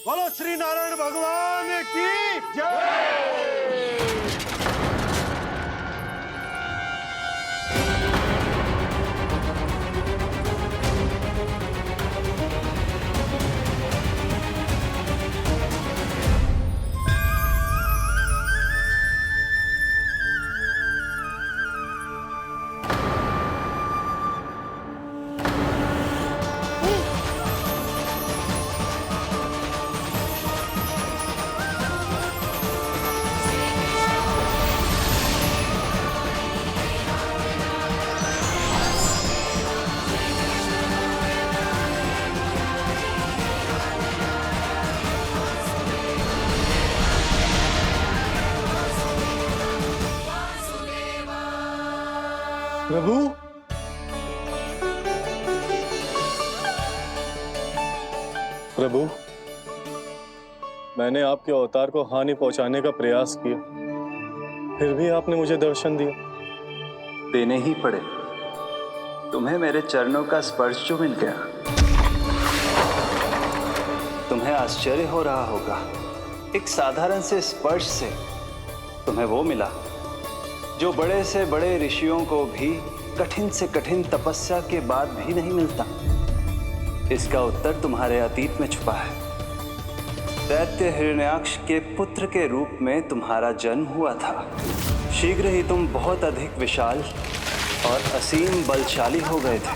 बोलो श्री नारायण भगवान की जय। प्रभु, प्रभु, मैंने आपके अवतार को हानि पहुंचाने का प्रयास किया, फिर भी आपने मुझे दर्शन दिया। देने ही पड़े। तुम्हें मेरे चरणों का स्पर्श जो मिल गया, तुम्हें आश्चर्य हो रहा होगा। एक साधारण से स्पर्श से तुम्हें वो मिला जो बड़े से बड़े ऋषियों को भी कठिन से कठिन तपस्या के बाद भी नहीं मिलता। इसका उत्तर तुम्हारे अतीत में छुपा है। दैत्य हिरण्याक्ष के पुत्र के रूप में तुम्हारा जन्म हुआ था। शीघ्र ही तुम बहुत अधिक विशाल और असीम बलशाली हो गए थे,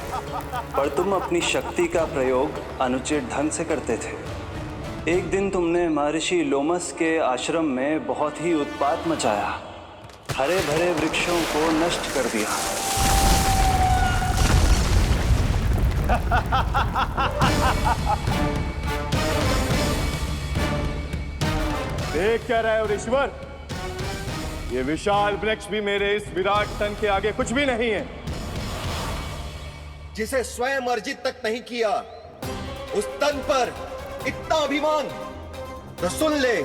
पर तुम अपनी शक्ति का प्रयोग अनुचित ढंग से करते थे। एक दिन तुमने महर्षि लोमस के आश्रम में बहुत ही उत्पात मचाया, हरे भरे वृक्षों को नष्ट कर दिया। देख क्या रहे हो ऋषिवर? ये विशाल वृक्ष भी मेरे इस विराट तन के आगे कुछ भी नहीं है। जिसे स्वयं अर्जित तक नहीं किया, उस तन पर इतना अभिमान। तो सुन ले,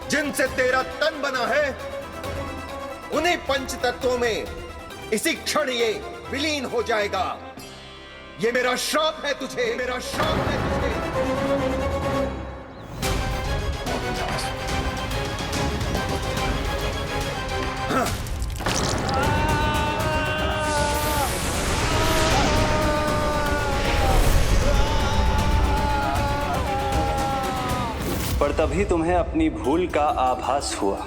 जिनसे तेरा तन बना है, उन्हीं पंच तत्वों में इसी क्षण ये विलीन हो जाएगा। ये मेरा श्राप है तुझे, मेरा श्राप है तुझे। पर तभी तुम्हें अपनी भूल का आभास हुआ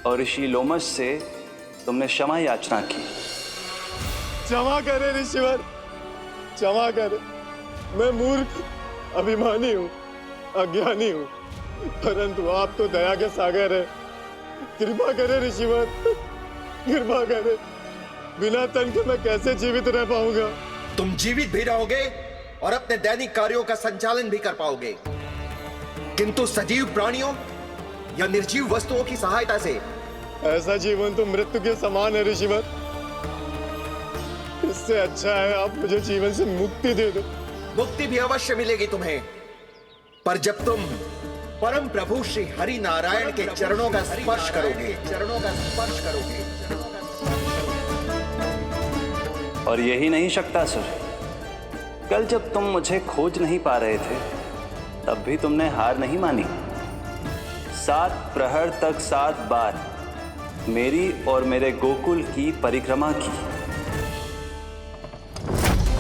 और ऋषि लोमस से तुमने क्षमा याचना की। क्षमा करे ऋषिवर, क्षमा करे। मैं मूर्ख, अभिमानी हूँ, अज्ञानी हूँ, परंतु आप तो दया के सागर है। कृपा करे ऋषिवर, कृपा करे। बिना तन के मैं कैसे जीवित रह पाऊंगा? तुम जीवित भी रहोगे और अपने दैनिक कार्यों का संचालन भी कर पाओगे, किंतु सजीव प्राणियों या निर्जीव वस्तुओं की सहायता से। ऐसा जीवन तो मृत्यु के समान है ऋषिवर। इससे अच्छा है आप मुझे जीवन से मुक्ति दे दो। मुक्ति भी अवश्य मिलेगी तुम्हें, पर जब तुम परम प्रभु श्री हरि नारायण के चरणों का स्पर्श करोगे, चरणों का स्पर्श करोगे। और यही नहीं शक्तासुर, कल जब तुम मुझे खोज नहीं पा रहे थे, तब भी तुमने हार नहीं मानी। 7 प्रहर तक 7 बार मेरी और मेरे गोकुल की परिक्रमा की।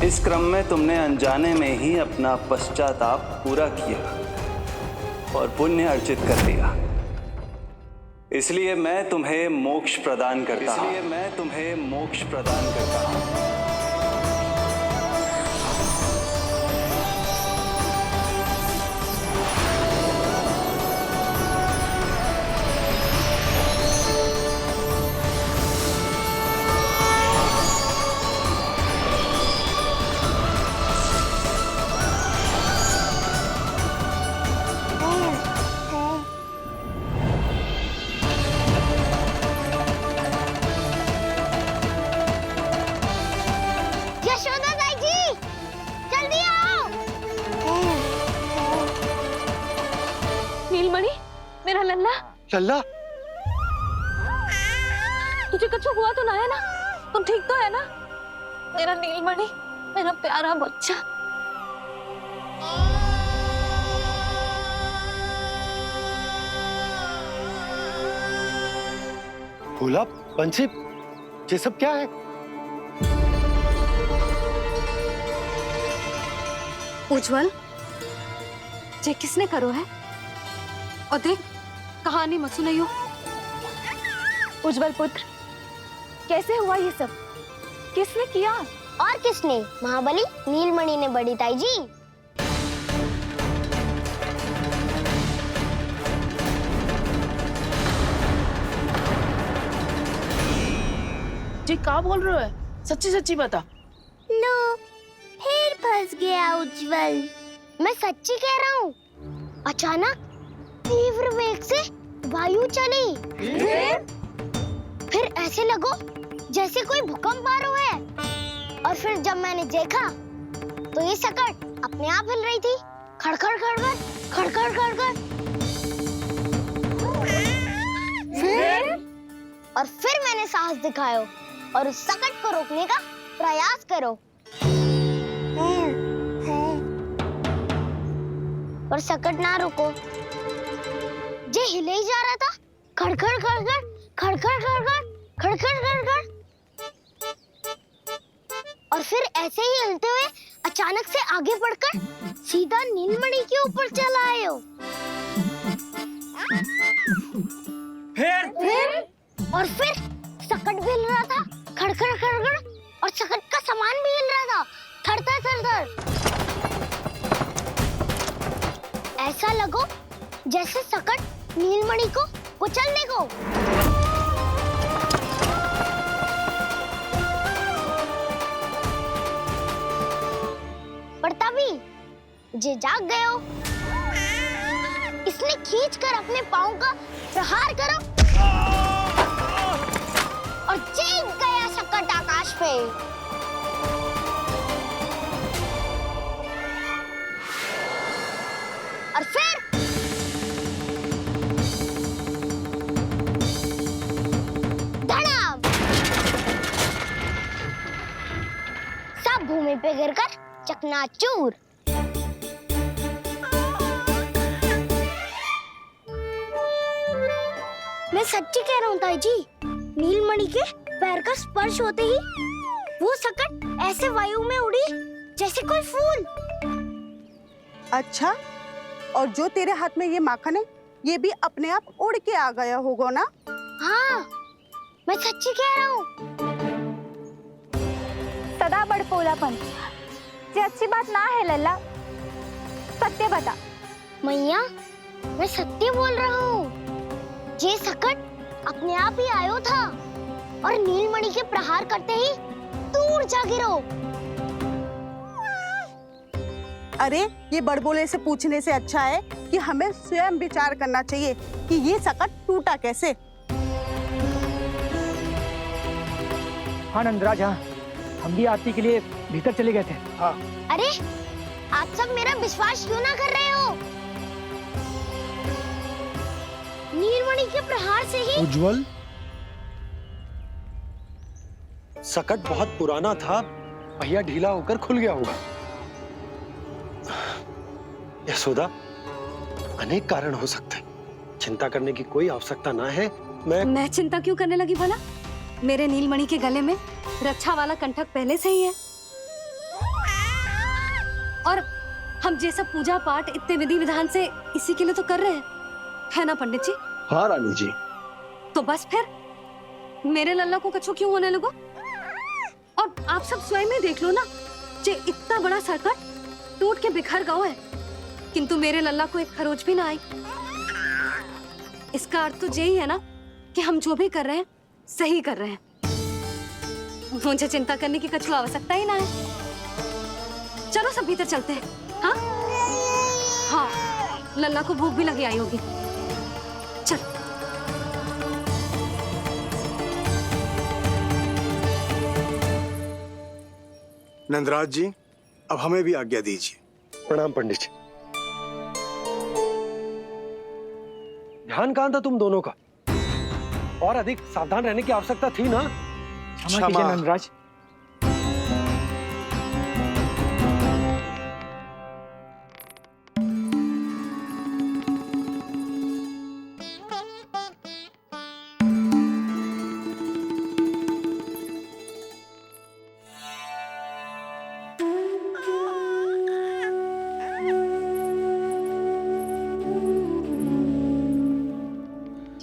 इस क्रम में तुमने अनजाने में ही अपना पश्चाताप पूरा किया और पुण्य अर्जित कर लिया। इसलिए मैं तुम्हें मोक्ष प्रदान करता हूं। इसलिए मैं तुम्हें मोक्ष प्रदान करता हूं। मेरा लल्ला। लल्ला, तुझे कुछ हुआ तो ना है ना? तुम ठीक तो है ना? मेरा नीलमणि, मेरा प्यारा बच्चा। भोला, बंसी, ये सब क्या है? उज्जवल, ये किसने करो है? और देख, कहानी मत सुनाइयो। उज्जवल पुत्र, कैसे हुआ ये सब? किसने किया? और किसने? महाबली नीलमणि ने, बड़ी ताई जी। जी क्या बोल रहे हो? सच्ची सच्ची बता। लो, फिर फंस गया उज्जवल। मैं सच्ची कह रहा हूँ। अचानक तीव्र वेग से वायु चली। फिर ऐसे लगो जैसे कोई भूकंप आ रहा है। और फिर जब मैंने देखा तो ये सकट अपने आप हिल रही थी, खड़खड़ खड़खड़ खड़खड़ खड़खड़। फिर मैंने साहस दिखाया और उस सकट को रोकने का प्रयास करो। और सकट ना रुको, जे हिले ही जा रहा था, खड़खड़ खड़खड़ खड़खड़ खड़खड़ खड़खड़ खड़खड़। और फिर ऐसे ही हिलते हुए अचानक से आगे बढ़कर सीधा नीलमणि के ऊपर चला आए हो। फिर सकट भी हिल रहा था, खड़खड़ खड़खड़, और सकट का सामान भी हिल रहा था, थरथर थरथर। ऐसा लगो जैसे सकट नीलमणि को कुचलने को। पर तभी जे जाग गए हो। इसने खींचकर अपने पांव का प्रहार करो और जीत गया सकट आकाश पे। और फिर धड़ाम, सब भूमि पे गिरकर चकनाचूर। मैं सच्ची कह रहा हूँ ताई जी, नीलमणि के पैर का स्पर्श होते ही वो सकट ऐसे वायु में उड़ी जैसे कोई फूल। अच्छा, और जो तेरे हाथ में ये माखन है, ये भी अपने आप उड़ के आ गया होगा ना? हाँ, मैं सच्ची कह रहा हूँ। सदा बड़पोलापन, ये अच्छी बात ना है लल्ला। सत्य बता। मैया, मैं सत्य बोल रहा हूँ। ये सकट अपने आप ही आयो था और नीलमणि के प्रहार करते ही दूर जा गिरो। अरे, ये बड़बोले से पूछने से अच्छा है कि हमें स्वयं विचार करना चाहिए कि ये सकट टूटा कैसे। हाँ नंदराज, हाँ, हम भी आरती के लिए भीतर चले गए थे। हाँ। अरे, आप सब मेरा विश्वास क्यों ना कर रहे हो? नीलमणि के प्रहार से ही उज्जवल, सकट बहुत पुराना था, पहिया ढीला होकर खुल गया होगा। यशोदा, अनेक कारण हो सकते हैं, चिंता करने की कोई आवश्यकता ना है। मैं चिंता क्यों करने लगी भला? मेरे नीलमणि के गले में रक्षा वाला कंठक पहले से ही है। और हम जैसा पूजा पाठ इतने विधि विधान से इसी के लिए तो कर रहे हैं, है ना पंडित जी? हाँ रानी जी। तो बस फिर मेरे लल्ला को कछु क्यों होने लगो? और आप सब स्वयं ही देख लो ना, जे इतना बड़ा सकट टूट के बिखर गया है, किंतु मेरे लल्ला को एक खरोच भी ना आई। इसका अर्थ तो यही है ना कि हम जो भी कर रहे हैं सही कर रहे हैं। मुझे चिंता करने की कछु आवश्यकता ही ना है। चलो सब भीतर चलते हैं। हाँ हाँ, लल्ला को भूख भी लगी आई होगी। चल। नंदराज जी, अब हमें भी आज्ञा दीजिए। प्रणाम पंडित जी। ध्यान कहाँ था तुम दोनों का? और अधिक सावधान रहने की आवश्यकता थी ना? क्षमा कीजिए नंदराज।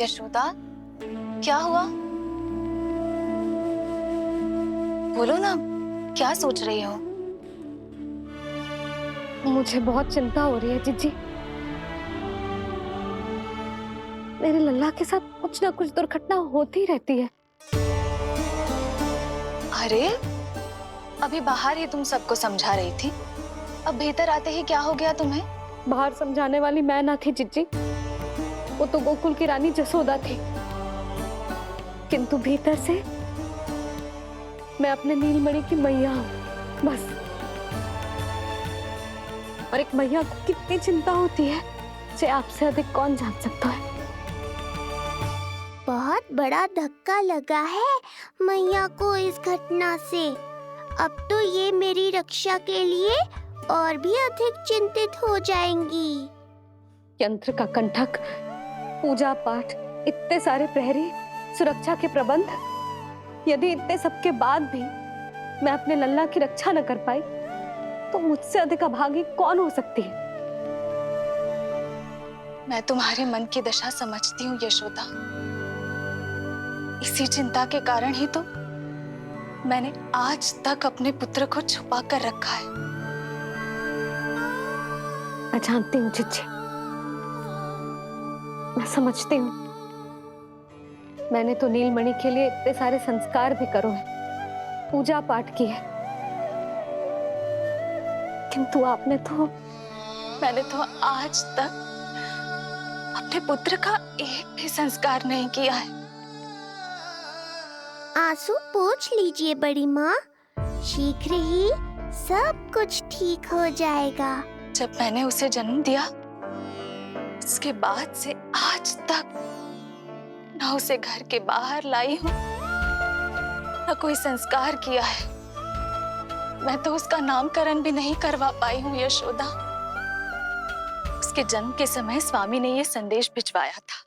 यशोदा, क्या हुआ? बोलो ना, क्या सोच रही हो? मुझे बहुत चिंता हो रही है जीजी। मेरे लल्ला के साथ कुछ ना कुछ दुर्घटना होती रहती है। अरे, अभी बाहर ही तुम सबको समझा रही थी, अब भीतर आते ही क्या हो गया तुम्हें? बाहर समझाने वाली मैं ना थी जिज्जी, वो तो गोकुल की रानी जसोदा थी। किंतु भीतर से मैं अपने नीलमणि की मैया हूँ, बस। और एक मैया को कितनी चिंता होती है, इसे आपसे अधिक कौन जान सकता है। बहुत बड़ा धक्का लगा है मैया को इस घटना से। अब तो ये मेरी रक्षा के लिए और भी अधिक चिंतित हो जाएंगी। यंत्र का कंठक, पूजा पाठ, इतने सारे प्रहरी, सुरक्षा के प्रबंध, यदि इतने सबके बाद भी मैं अपने लल्ला की रक्षा न कर पाई तो मुझसे अधिक अभागी कौन हो सकती है। मैं तुम्हारे मन की दशा समझती हूँ यशोदा। इसी चिंता के कारण ही तो मैंने आज तक अपने पुत्र को छुपा कर रखा है। मैं जानती हूँ जिज्जी, मैं समझती हूँ। मैंने तो नीलमणि के लिए इतने सारे संस्कार भी करो है, पूजा पाठ की है, किंतु मैंने तो आज तक अपने पुत्र का एक भी संस्कार नहीं किया है। आंसू पोंछ लीजिए बड़ी माँ, शीघ्र ही सब कुछ ठीक हो जाएगा। जब मैंने उसे जन्म दिया, उसके बाद से आज तक ना उसे घर के बाहर लाई हूँ, ना कोई संस्कार किया है। मैं तो उसका नामकरण भी नहीं करवा पाई हूँ यशोदा। उसके जन्म के समय स्वामी ने ये संदेश भिजवाया था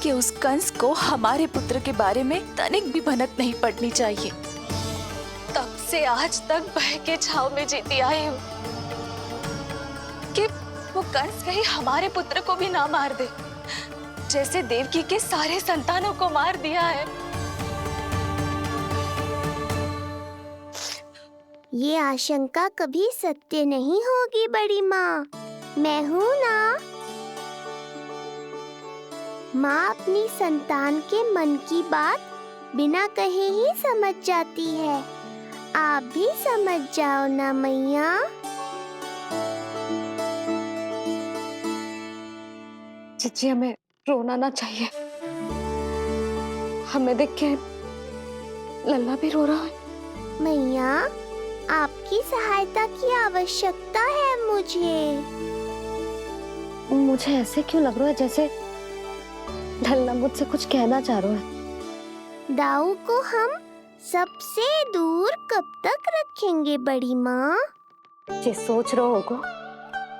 कि उस कंस को हमारे पुत्र के बारे में तनिक भी भनक नहीं पड़नी चाहिए। तब से आज तक भय के छाव में जीती आई हूँ कि वो कंस कहीं हमारे पुत्र को भी ना मार दे, जैसे देवकी के सारे संतानों को मार दिया है। ये आशंका कभी सत्य नहीं होगी बड़ी माँ, मैं हूँ ना। माँ अपनी संतान के मन की बात बिना कहे ही समझ जाती है। आप भी समझ जाओ ना मैया। जिज्जी, हमें रोना ना चाहिए। हमें देख के लल्ला भी रो रहा है। मैया, आपकी सहायता की आवश्यकता है मुझे ऐसे क्यों लग रहा है जैसे लल्ला मुझसे कुछ कहना चाह रहा है। दाऊ को हम सबसे दूर कब तक रखेंगे बड़ी माँ? ये सोच रहा होगा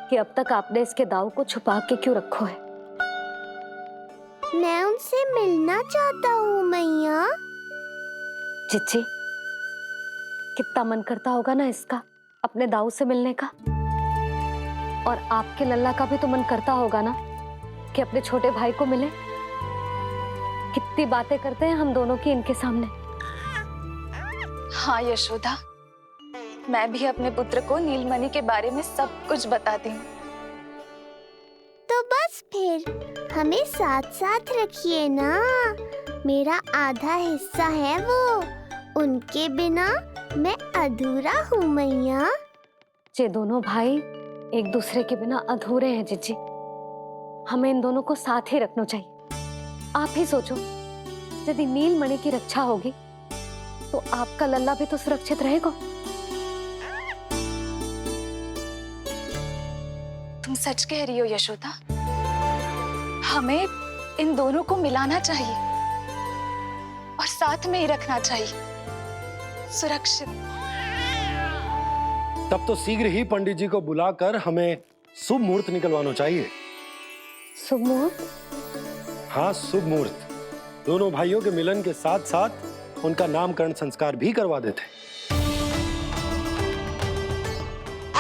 कि अब तक आपने इसके दाऊ को छुपा के क्यों रखो है। मैं उनसे मिलना चाहता हूँ मैया। जिज्जी, कितना मन करता होगा ना इसका अपने दाऊ से मिलने का। और आपके लल्ला का भी तो मन करता होगा ना कि अपने छोटे भाई को मिले। कितनी बातें करते हैं हम दोनों की इनके सामने। हाँ यशोदा, मैं भी अपने पुत्र को नीलमणि के बारे में सब कुछ बताती हूँ। तो बस फिर हमें साथ साथ रखिए ना। मेरा आधा हिस्सा है वो, उनके बिना मैं अधूरा हूँ मैया। ये दोनों भाई एक दूसरे के बिना अधूरे हैं जिज्जी। हमें इन दोनों को साथ ही रखना चाहिए। आप ही सोचो, यदि नीलमणि की रक्षा होगी तो आपका लल्ला भी तो सुरक्षित रहेगा। तुम सच कह रही हो यशोदा। हमें इन दोनों को मिलाना चाहिए और साथ में ही रखना चाहिए, सुरक्षित। तब तो शीघ्र ही पंडित जी को बुलाकर हमें शुभ मुहूर्त निकलवाना चाहिए। शुभ मुहूर्त? हाँ, शुभ मुहूर्त। दोनों भाइयों के मिलन के साथ साथ उनका नामकरण संस्कार भी करवा देते।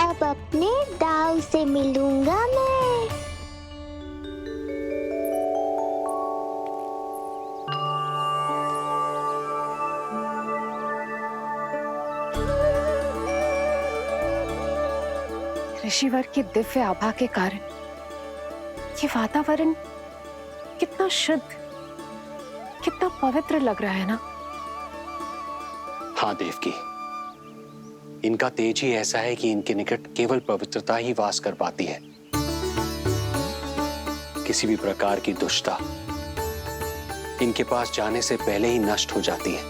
अब अपने दाऊ से मिलूंगा मैं। ऋषिवर की दिव्य आभा के कारण ये वातावरण कितना शुद्ध, कितना पवित्र लग रहा है ना। हाँ देवकी, इनका तेज ही ऐसा है कि इनके निकट केवल पवित्रता ही वास कर पाती है। किसी भी प्रकार की दुष्टता इनके पास जाने से पहले ही नष्ट हो जाती है।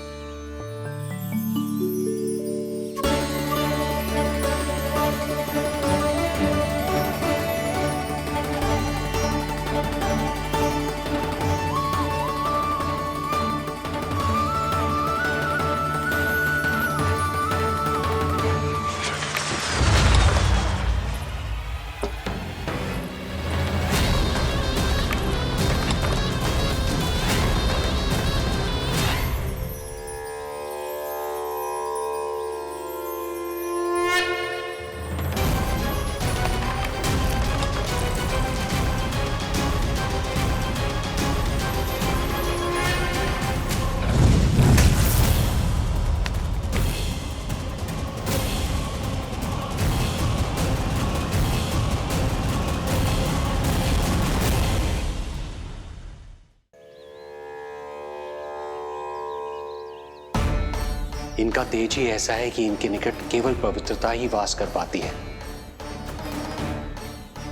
इनका तेज ही ऐसा है कि इनके निकट केवल पवित्रता ही वास कर पाती है।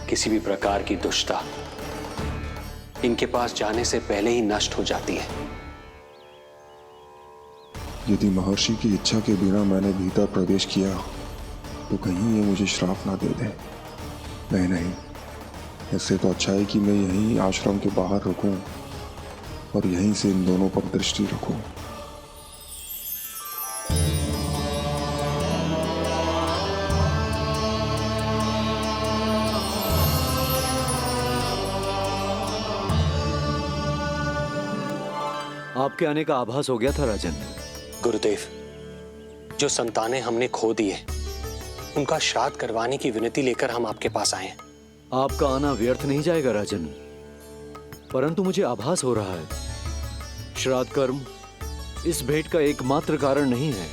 किसी भी प्रकार की दुष्टता इनके पास जाने से पहले ही नष्ट हो जाती है। यदि महर्षि की इच्छा के बिना मैंने भीतर प्रवेश किया तो कहीं ये मुझे श्राप ना दे दे। नहीं, इससे तो अच्छा है कि मैं यहीं आश्रम के बाहर रुकूं और यहीं से इन दोनों पर दृष्टि रखूं। आपके आने का आभास हो गया था राजन। गुरुदेव, जो संतानें हमने खो दी है उनका श्राद्ध करवाने की विनती लेकर हम आपके पास आए हैं। आपका आना व्यर्थ नहीं जाएगा राजन, परंतु मुझे आभास हो रहा है श्राद्ध कर्म इस भेंट का एकमात्र कारण नहीं है।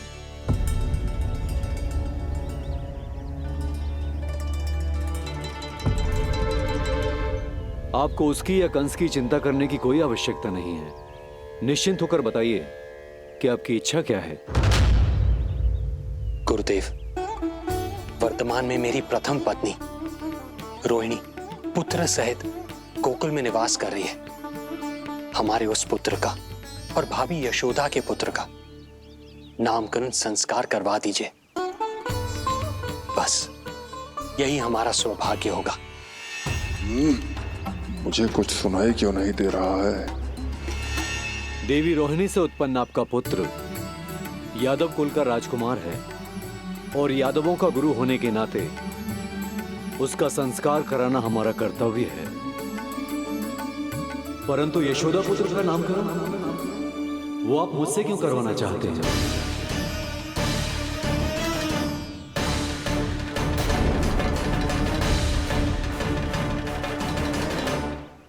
आपको उसकी या कंस की चिंता करने की कोई आवश्यकता नहीं है। निश्चिंत होकर बताइए कि आपकी इच्छा क्या है। गुरुदेव, वर्तमान में मेरी प्रथम पत्नी रोहिणी पुत्र सहित गोकुल में निवास कर रही है। हमारे उस पुत्र का और भाभी यशोदा के पुत्र का नामकरण संस्कार करवा दीजिए। बस यही हमारा सौभाग्य होगा। मुझे कुछ सुनाई क्यों नहीं दे रहा है? देवी रोहिणी से उत्पन्न आपका पुत्र यादव कुल का राजकुमार है और यादवों का गुरु होने के नाते उसका संस्कार कराना हमारा कर्तव्य है। परंतु यशोदा पुत्र का नामकरण वो आप मुझसे क्यों करवाना चाहते हैं?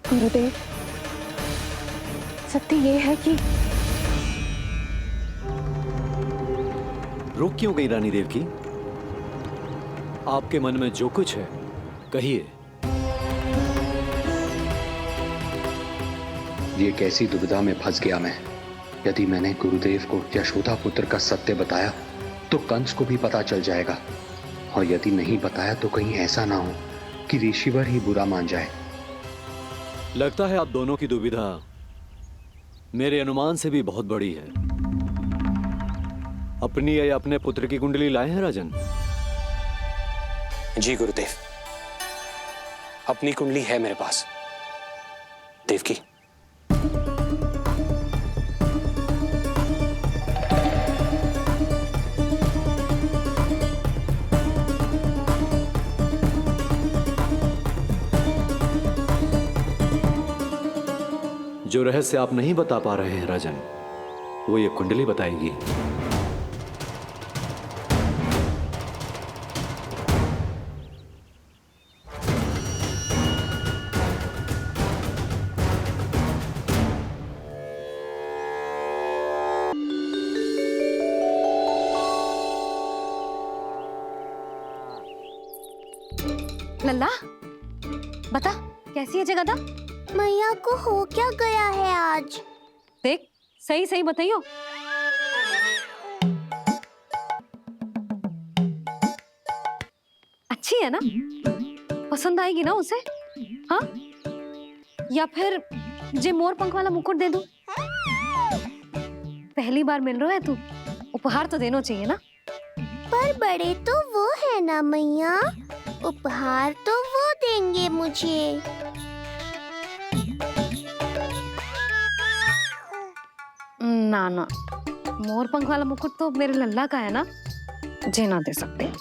गुरुदेव, सत्य ये है कि रुक क्यों गई रानी देवकी? आपके मन में जो कुछ है कहिए। ये कैसी दुविधा में फंस गया मैं। यदि मैंने गुरुदेव को यशोदा पुत्र का सत्य बताया तो कंस को भी पता चल जाएगा, और यदि नहीं बताया तो कहीं ऐसा ना हो कि ऋषिवर ही बुरा मान जाए। लगता है आप दोनों की दुविधा मेरे अनुमान से भी बहुत बड़ी है। अपनी या अपने पुत्र की कुंडली लाए हैं राजन? जी गुरुदेव, अपनी कुंडली है मेरे पास। देवकी, जो रहस्य आप नहीं बता पा रहे हैं राजन, वो ये कुंडली बताएगी। लल्ला बता कैसी है जगदा? मैया को हो क्या गया है आज? देख सही सही बताइयो। अच्छी है ना? पसंद आएगी ना उसे? हाँ? या फिर जे मोर पंख वाला मुकुट दे दूं? पहली बार मिल रहा है तू, उपहार तो देना चाहिए ना? पर बड़े तो वो है ना मैया, उपहार तो वो देंगे मुझे। ना ना, मोर पंख वाला मुकुट तो मेरे लल्ला का है ना, जे ना दे सकते।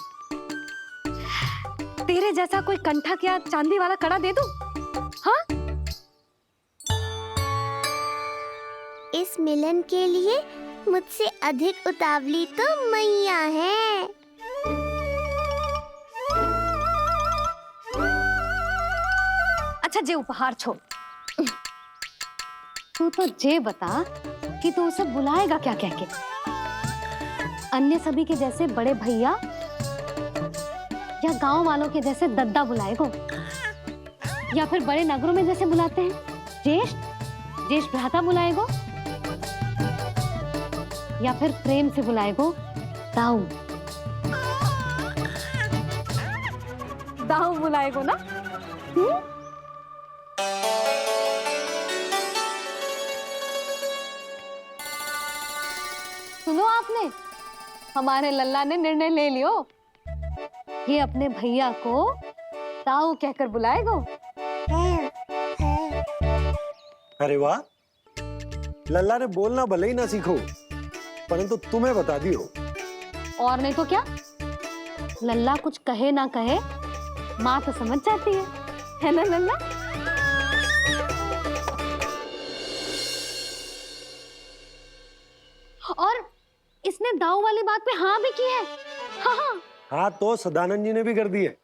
तेरे जैसा कोई कंठा क्या चांदी वाला कड़ा दे दूं? हाँ? इस मिलन के लिए मुझसे अधिक उतावली तो मैया है। अच्छा जे उपहार छोड़, तू तो जे बता कि तू उसे बुलाएगा क्या कह के? अन्य सभी के जैसे बड़े भैया या गांव वालों के जैसे दद्दा बुलाएगो, या फिर बड़े नगरों में जैसे बुलाते हैं ज्येष्ठ ज्येष्ठ भ्राता बुलाएगो, या फिर प्रेम से बुलाएगो दाऊ दाऊ बुलाएगो ना? सुनो आपने, हमारे लल्ला ने निर्णय ले लियो, ये अपने भैया को दाऊ कहकर बुलाएगो। अरे वाह, लल्ला ने बोलना भले ही ना सीखो, परंतु तुम्हें बता दियो। और नहीं तो क्या, लल्ला कुछ कहे ना कहे माँ तो समझ जाती है ना लल्ला? और इसने दाऊ वाली बात पे हाँ भी की है। हाँ हाँ तो सदानंद जी ने भी कर दी है।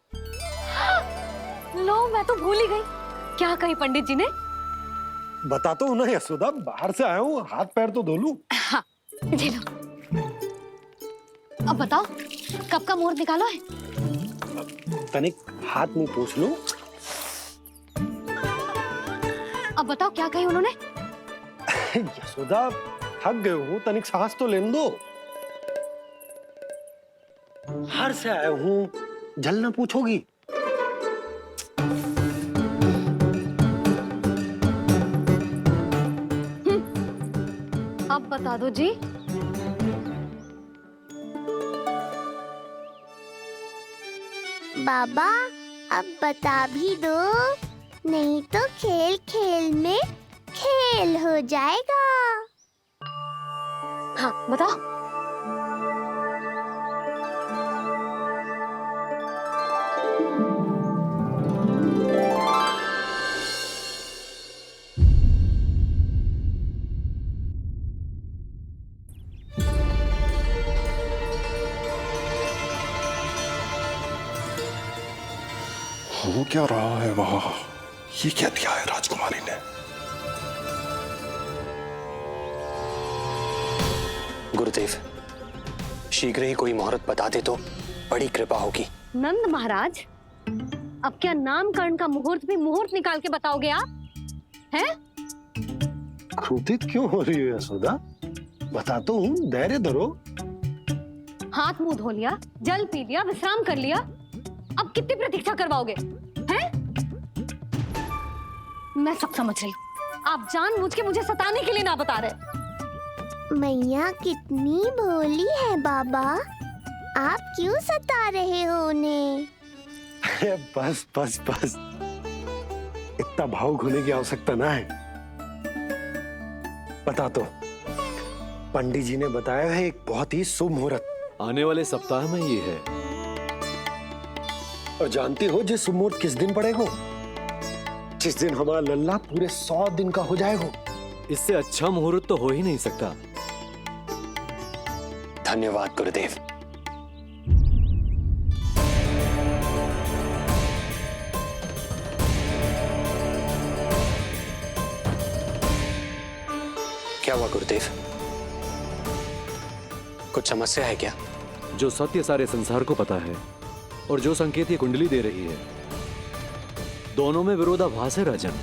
लो मैं तो भूल ही गई, क्या कही पंडित जी ने? बता तो ना यशोदा, बाहर से आया हूँ, हाथ पैर तो धो लूं। हाँ जी लो। अब बताओ कब का मुहूर्त निकालो है? तनिक हाथ मुंह पूछ लूं। अब बताओ क्या कही उन्होंने? यशोदा थक गए हूँ, तनिक सांस तो लेने दो। बाहर से आया हूँ, जलना पूछोगी? अब बता दो जी। बाबा अब बता भी दो, नहीं तो खेल खेल में खेल हो जाएगा। हाँ बताओ। हो क्या रहा है वहां? ये क्या दिया है राजकुमारी ने? गुरुदेव, शीघ्र ही कोई मुहूर्त बता दे तो बड़ी कृपा होगी। नंद महाराज, अब क्या नामकरण का मुहूर्त भी मुहूर्त निकाल के बताओगे आप? हैं? क्रोधित क्यों हो रही हो यशोदा? बताता हूँ, धैर्य धरो। हाथ मुंह धो लिया, जल पी लिया, विश्राम कर लिया, अब कितनी प्रतीक्षा करवाओगे? हैं? मैं सब समझ रही हूँ, आप जानबूझ के मुझे सताने के लिए ना बता रहे। मैया कितनी भोली है बाबा, आप क्यों सता रहे हो उन्हें? बस बस बस, इतना भावुक होने की आवश्यकता ना है। बता तो, पंडित जी ने बताया है एक बहुत ही शुभ मुहूर्त आने वाले सप्ताह में ये है। और जानती हो जिस मुहूर्त किस दिन पड़ेगा? जिस दिन हमारा लल्ला पूरे 100 दिन का हो जाएगा। इससे अच्छा मुहूर्त तो हो ही नहीं सकता। धन्यवाद गुरुदेव। क्या हुआ गुरुदेव? कुछ समस्या है क्या? जो सत्य सारे संसार को पता है और जो संकेत ये कुंडली दे रही है, दोनों में विरोधाभास है राजन।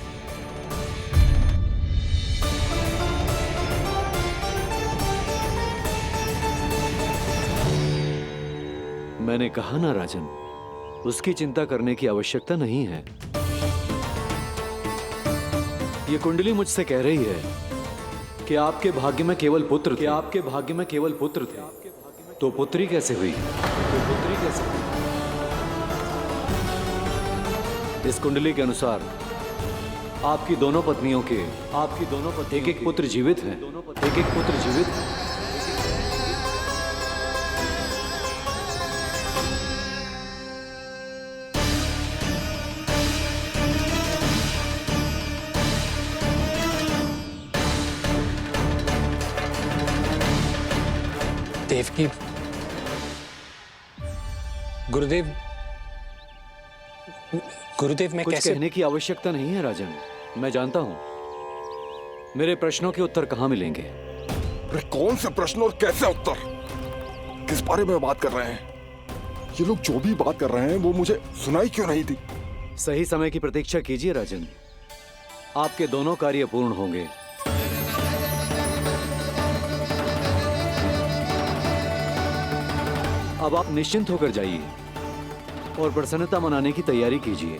मैंने कहा ना राजन, उसकी चिंता करने की आवश्यकता नहीं है। ये कुंडली मुझसे कह रही है कि आपके भाग्य में केवल पुत्र थे। आपके भाग्य में केवल पुत्र थे, तो पुत्री कैसे हुई? इस कुंडली के अनुसार आपकी दोनों पत्नियों के एक पुत्र जीवित हैं। देवकी, गुरुदेव मैं कुछ कैसे? कहने की आवश्यकता नहीं है राजन, मैं जानता हूं मेरे प्रश्नों के उत्तर कहां मिलेंगे। अरे कौन से प्रश्न और कैसे उत्तर? किस बारे में बात कर रहे हैं? ये लोग जो भी बात कर रहे हैं वो मुझे सुनाई क्यों नहीं दी? सही समय की प्रतीक्षा कीजिए राजन, आपके दोनों कार्य पूर्ण होंगे। अब आप निश्चिंत होकर जाइए और प्रसन्नता मनाने की तैयारी कीजिए।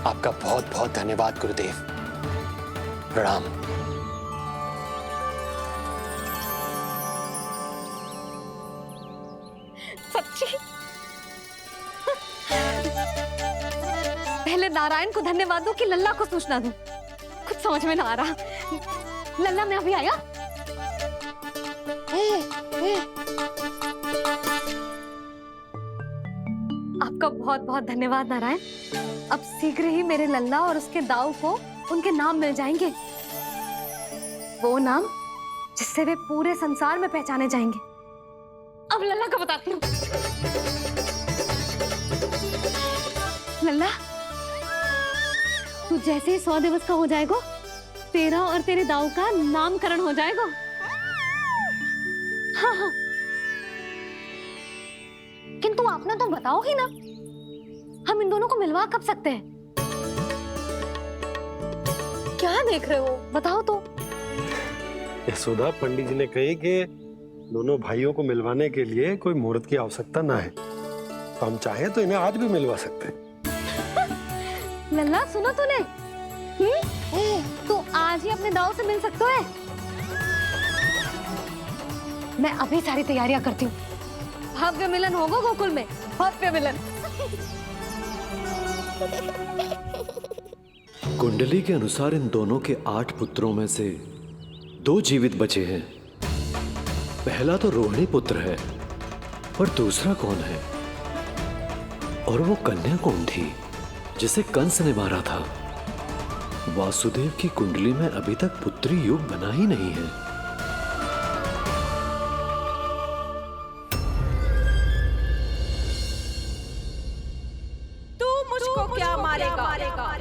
आपका बहुत बहुत धन्यवाद गुरुदेव। प्रणाम। सच्ची? पहले नारायण को धन्यवाद दूं कि लल्ला को सूचना दूं? कुछ समझ में ना आ रहा। लल्ला मैं अभी आया। आपका बहुत बहुत धन्यवाद नारायण। अब शीघ्र ही मेरे लल्ला और उसके दाऊ को उनके नाम मिल जाएंगे, वो नाम जिससे वे पूरे संसार में पहचाने जाएंगे। अब लल्ला को बताती हूँ। लल्ला, तू जैसे ही 100 दिवस का हो जाएगा, तेरा और तेरे दाऊ का नामकरण हो जाएगा। हाँ हाँ, किंतु आपने तो बताओ ही ना, हम इन दोनों को मिलवा कब सकते हैं? क्या देख रहे हो, बताओ तो। यशोदा, पंडित जी ने कही कि दोनों भाइयों को मिलवाने के लिए कोई मुहूर्त की आवश्यकता ना है, तो हम चाहे तो इन्हें आज भी मिलवा सकते हैं। लल्ला सुनो तूने, तू आज ही अपने दाऊ से मिल सकते है। मैं अभी सारी तैयारियां करती हूँ। भव्य मिलन होगा गोकुल में, भव्य मिलन। कुंडली के अनुसार इन दोनों के 8 पुत्रों में से 2 जीवित बचे हैं। पहला तो रोहिणी पुत्र है, पर दूसरा कौन है? और वो कन्या कौन थी जिसे कंस ने मारा था? वासुदेव की कुंडली में अभी तक पुत्री योग बना ही नहीं है।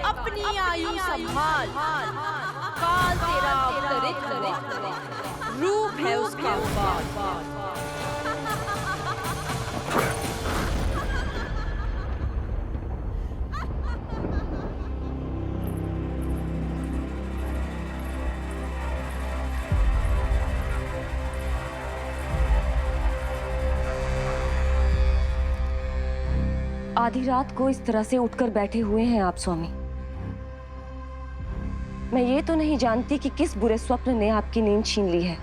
अपनी आयु संभाल, काल तेरा अवतरित करे, रूप है उसका बाल। आधी रात को इस तरह से उठकर बैठे हुए हैं आप स्वामी। मैं ये तो नहीं जानती कि किस बुरे स्वप्न ने आपकी नींद छीन ली है,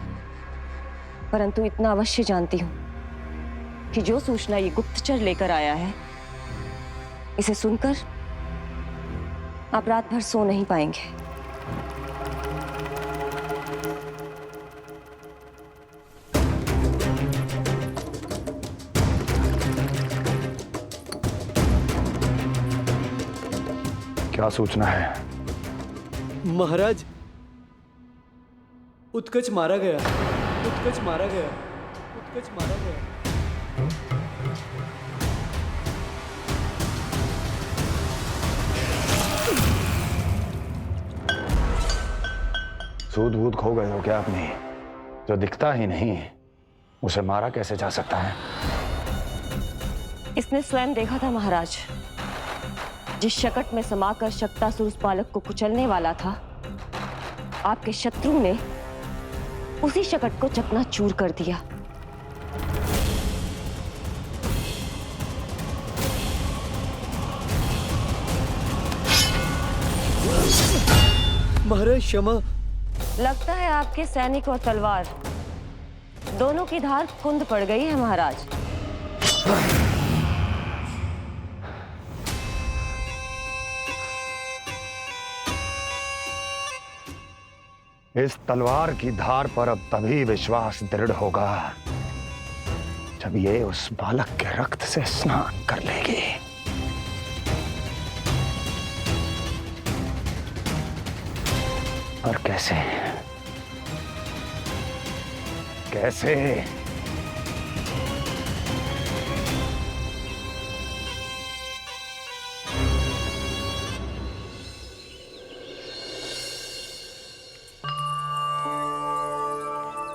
परंतु इतना अवश्य जानती हूँ कि जो सूचना ये गुप्तचर लेकर आया है, इसे सुनकर आप रात भर सो नहीं पाएंगे। क्या सूचना है? महाराज, उत्कच मारा गया, उत्कच मारा गया, उत्कच मारा गया। सूद वूद खो गए हो क्या अपनी? जो दिखता ही नहीं उसे मारा कैसे जा सकता है? इसने स्वयं देखा था महाराज। जिस शकट में समाकर शक्तासुर उस बालक को कुचलने वाला था, आपके शत्रु ने उसी शकट को चकनाचूर कर दिया। महाराज क्षमा। लगता है आपके सैनिक और तलवार दोनों की धार कुंद पड़ गई है महाराज। इस तलवार की धार पर अब तभी विश्वास दृढ़ होगा जब ये उस बालक के रक्त से स्नान कर लेगी। और कैसे कैसे?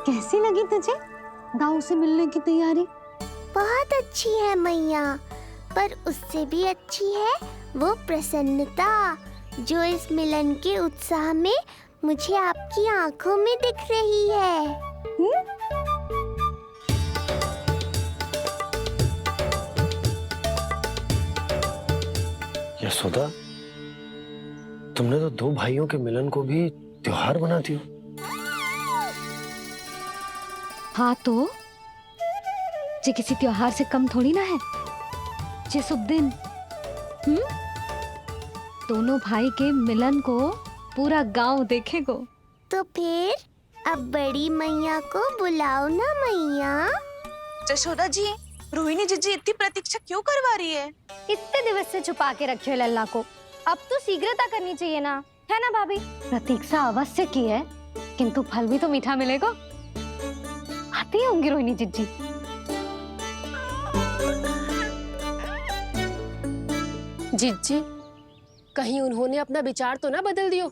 कैसी लगी तुझे दाऊ से मिलने की तैयारी? बहुत अच्छी है मैया, पर उससे भी अच्छी है वो प्रसन्नता जो इस मिलन के उत्साह में मुझे आपकी आंखों में दिख रही है। यशोदा, तुमने तो दो भाइयों के मिलन को भी त्योहार बना दिया। हाँ तो ये किसी त्योहार से कम थोड़ी ना है। ये शुभ दिन दोनों भाई के मिलन को पूरा गांव देखेगो। तो फिर अब बड़ी मैया को बुलाओ ना मैया। यशोदा जी, रोहिणी जीजी इतनी प्रतीक्षा क्यों करवा रही है? इतने दिवस से छुपा के रखे हो लल्ला को, अब तो शीघ्रता करनी चाहिए ना, है ना भाभी? प्रतीक्षा अवश्य की है, किंतु फल भी तो मीठा मिलेगा। आती होंगी रोहिणी जीजी। जीजी, कहीं उन्होंने अपना विचार तो ना बदल दियो?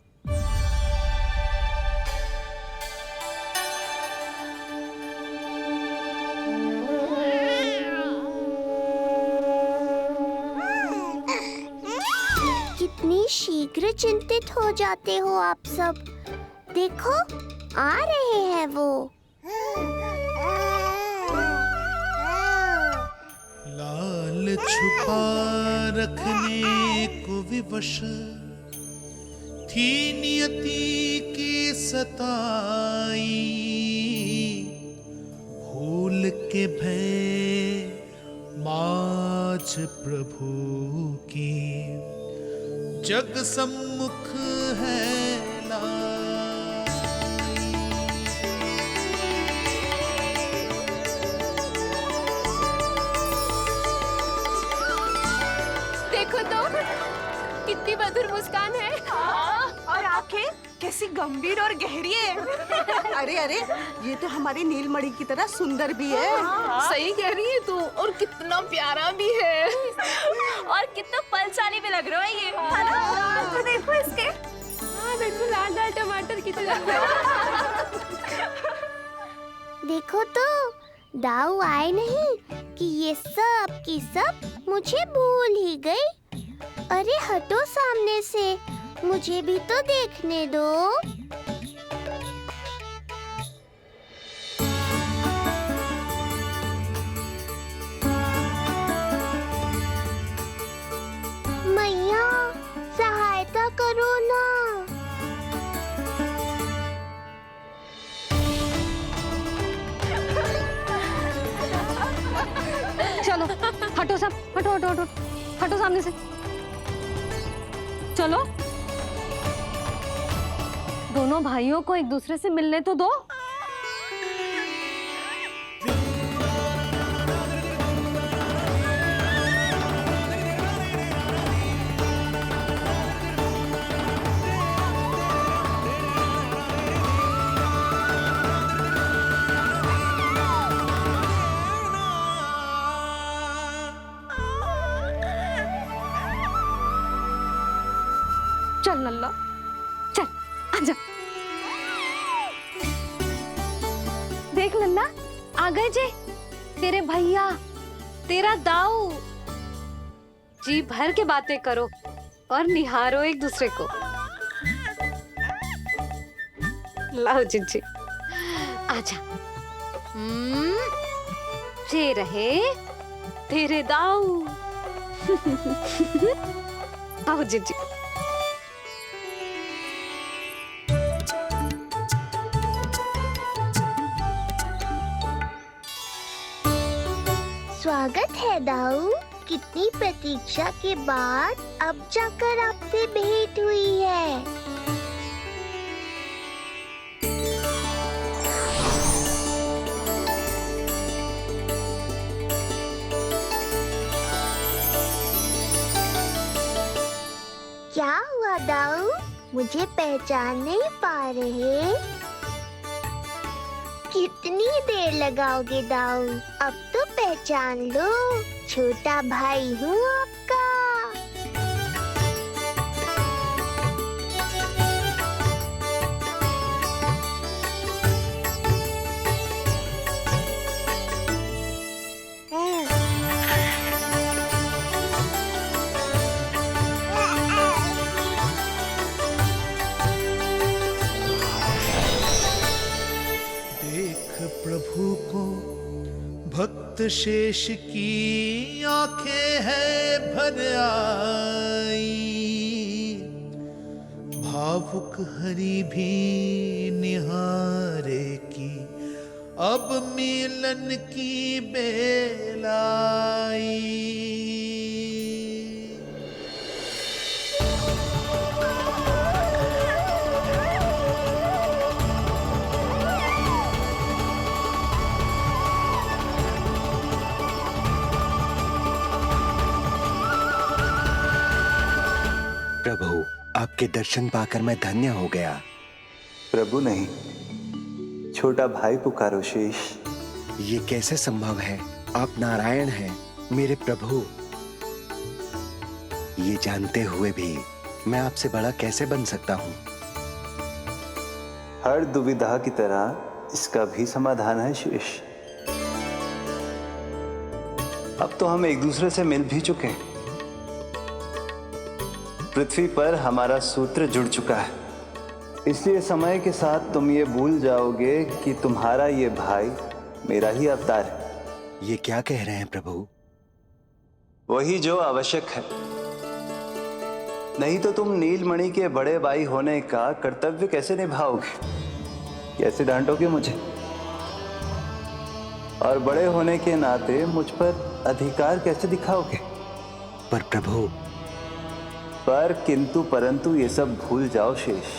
कितनी शीघ्र चिंतित हो जाते हो आप सब। देखो आ रहे हैं वो। लाल छुपा रखने को विवश थी नियति की सताई, भूल के भय माज प्रभु की जग सम्मुख है देखो तो कितनी मधुर मुस्कान है। और आंखें कैसी गंभीर और गहरी है। अरे अरे, ये तो हमारी नीलमणि की तरह सुंदर भी है। सही कह रही है तू, और कितना प्यारा भी है। और कितना बलशाली भी लग रहा है ये, है ना? तो देखो इसके। हाँ देखो, लाल लाल टमाटर की तरह। देखो तो दाऊ आए नहीं कि ये सब की सब मुझे भूल ही गई। अरे हटो सामने से, मुझे भी तो देखने दो। मैया सहायता करो ना। चलो हटो सब, हटो हटो हटो हटो सामने से। चलो दोनों भाइयों को एक दूसरे से मिलने तो दो। चल लल्ला, चल आजा। देख लल्ला, आ गए जे तेरे भैया, तेरा दाऊ। जी भर के बातें करो, और निहारो एक दूसरे को। लाओ जिज्जी, आजा। ये रहे तेरे दाऊ। आओ जिज्जी। स्वागत है दाऊ। कितनी प्रतीक्षा के बाद अब जाकर आपसे भेंट हुई है। क्या हुआ दाऊ? मुझे पहचान नहीं पा रहे? कितनी देर लगाओगे दाऊ? अब तो पहचान लो, छोटा भाई हूँ आपका। प्रभु को भक्त शेष की आंखें है भर आई, भावुक हरि भी निहारे की अब मिलन की बेल आई। प्रभु, आपके दर्शन पाकर मैं धन्य हो गया। प्रभु नहीं, छोटा भाई पुकारो शेष। ये कैसे संभव है? आप नारायण हैं, मेरे प्रभु। ये जानते हुए भी मैं आपसे बड़ा कैसे बन सकता हूँ? हर दुविधा की तरह इसका भी समाधान है शेष। अब तो हम एक दूसरे से मिल भी चुके हैं। पृथ्वी पर हमारा सूत्र जुड़ चुका है, इसलिए समय के साथ तुम ये भूल जाओगे कि तुम्हारा ये भाई मेरा ही अवतार है। ये क्या कह रहे हैं प्रभु? वही जो आवश्यक है, नहीं तो तुम नीलमणि के बड़े भाई होने का कर्तव्य कैसे निभाओगे? कैसे डांटोगे मुझे? और बड़े होने के नाते मुझ पर अधिकार कैसे दिखाओगे? पर प्रभु, पर किंतु परंतु ये सब भूल जाओ शेष।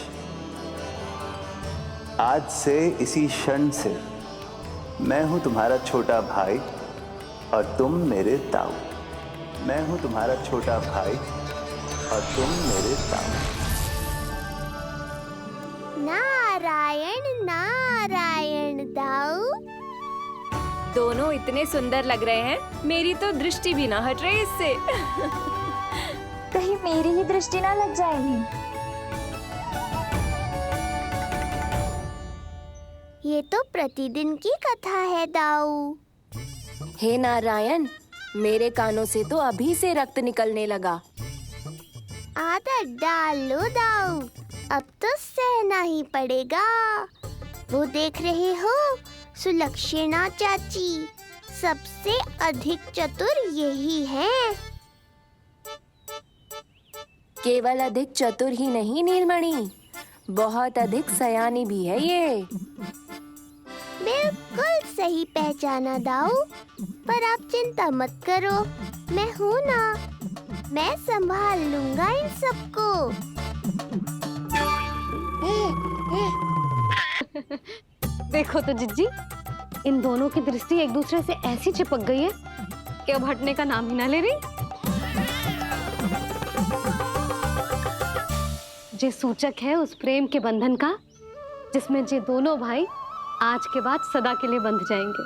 आज से, इसी क्षण से मैं हूं तुम्हारा छोटा भाई और तुम मेरे ताऊ। मैं हूं तुम्हारा छोटा भाई और तुम मेरे ताऊ। नारायण नारायण दाऊ। दोनों इतने सुंदर लग रहे हैं, मेरी तो दृष्टि भी ना हट रही इससे। कहीं मेरी ही दृष्टि ना लग जाएगी। ये तो प्रतिदिन की कथा है दाऊ। हे नारायण, मेरे कानों से तो अभी से रक्त निकलने लगा। आदत डाल लो दाऊ, अब तो सहना ही पड़ेगा। वो देख रहे हो, सुलक्षणा चाची सबसे अधिक चतुर यही है। केवल अधिक चतुर ही नहीं नीलमणि, बहुत अधिक सयानी भी है ये। बिल्कुल सही पहचाना दाऊ, पर आप चिंता मत करो, मैं हूँ ना, मैं संभाल लूंगा इन सबको। देखो तो जिज्जी, इन दोनों की दृष्टि एक दूसरे से ऐसी चिपक गई है कि अब हटने का नाम ही ना ले रही। ये सूचक है उस प्रेम के बंधन का, जिसमें ये दोनों भाई आज के बाद सदा के लिए बंध जाएंगे।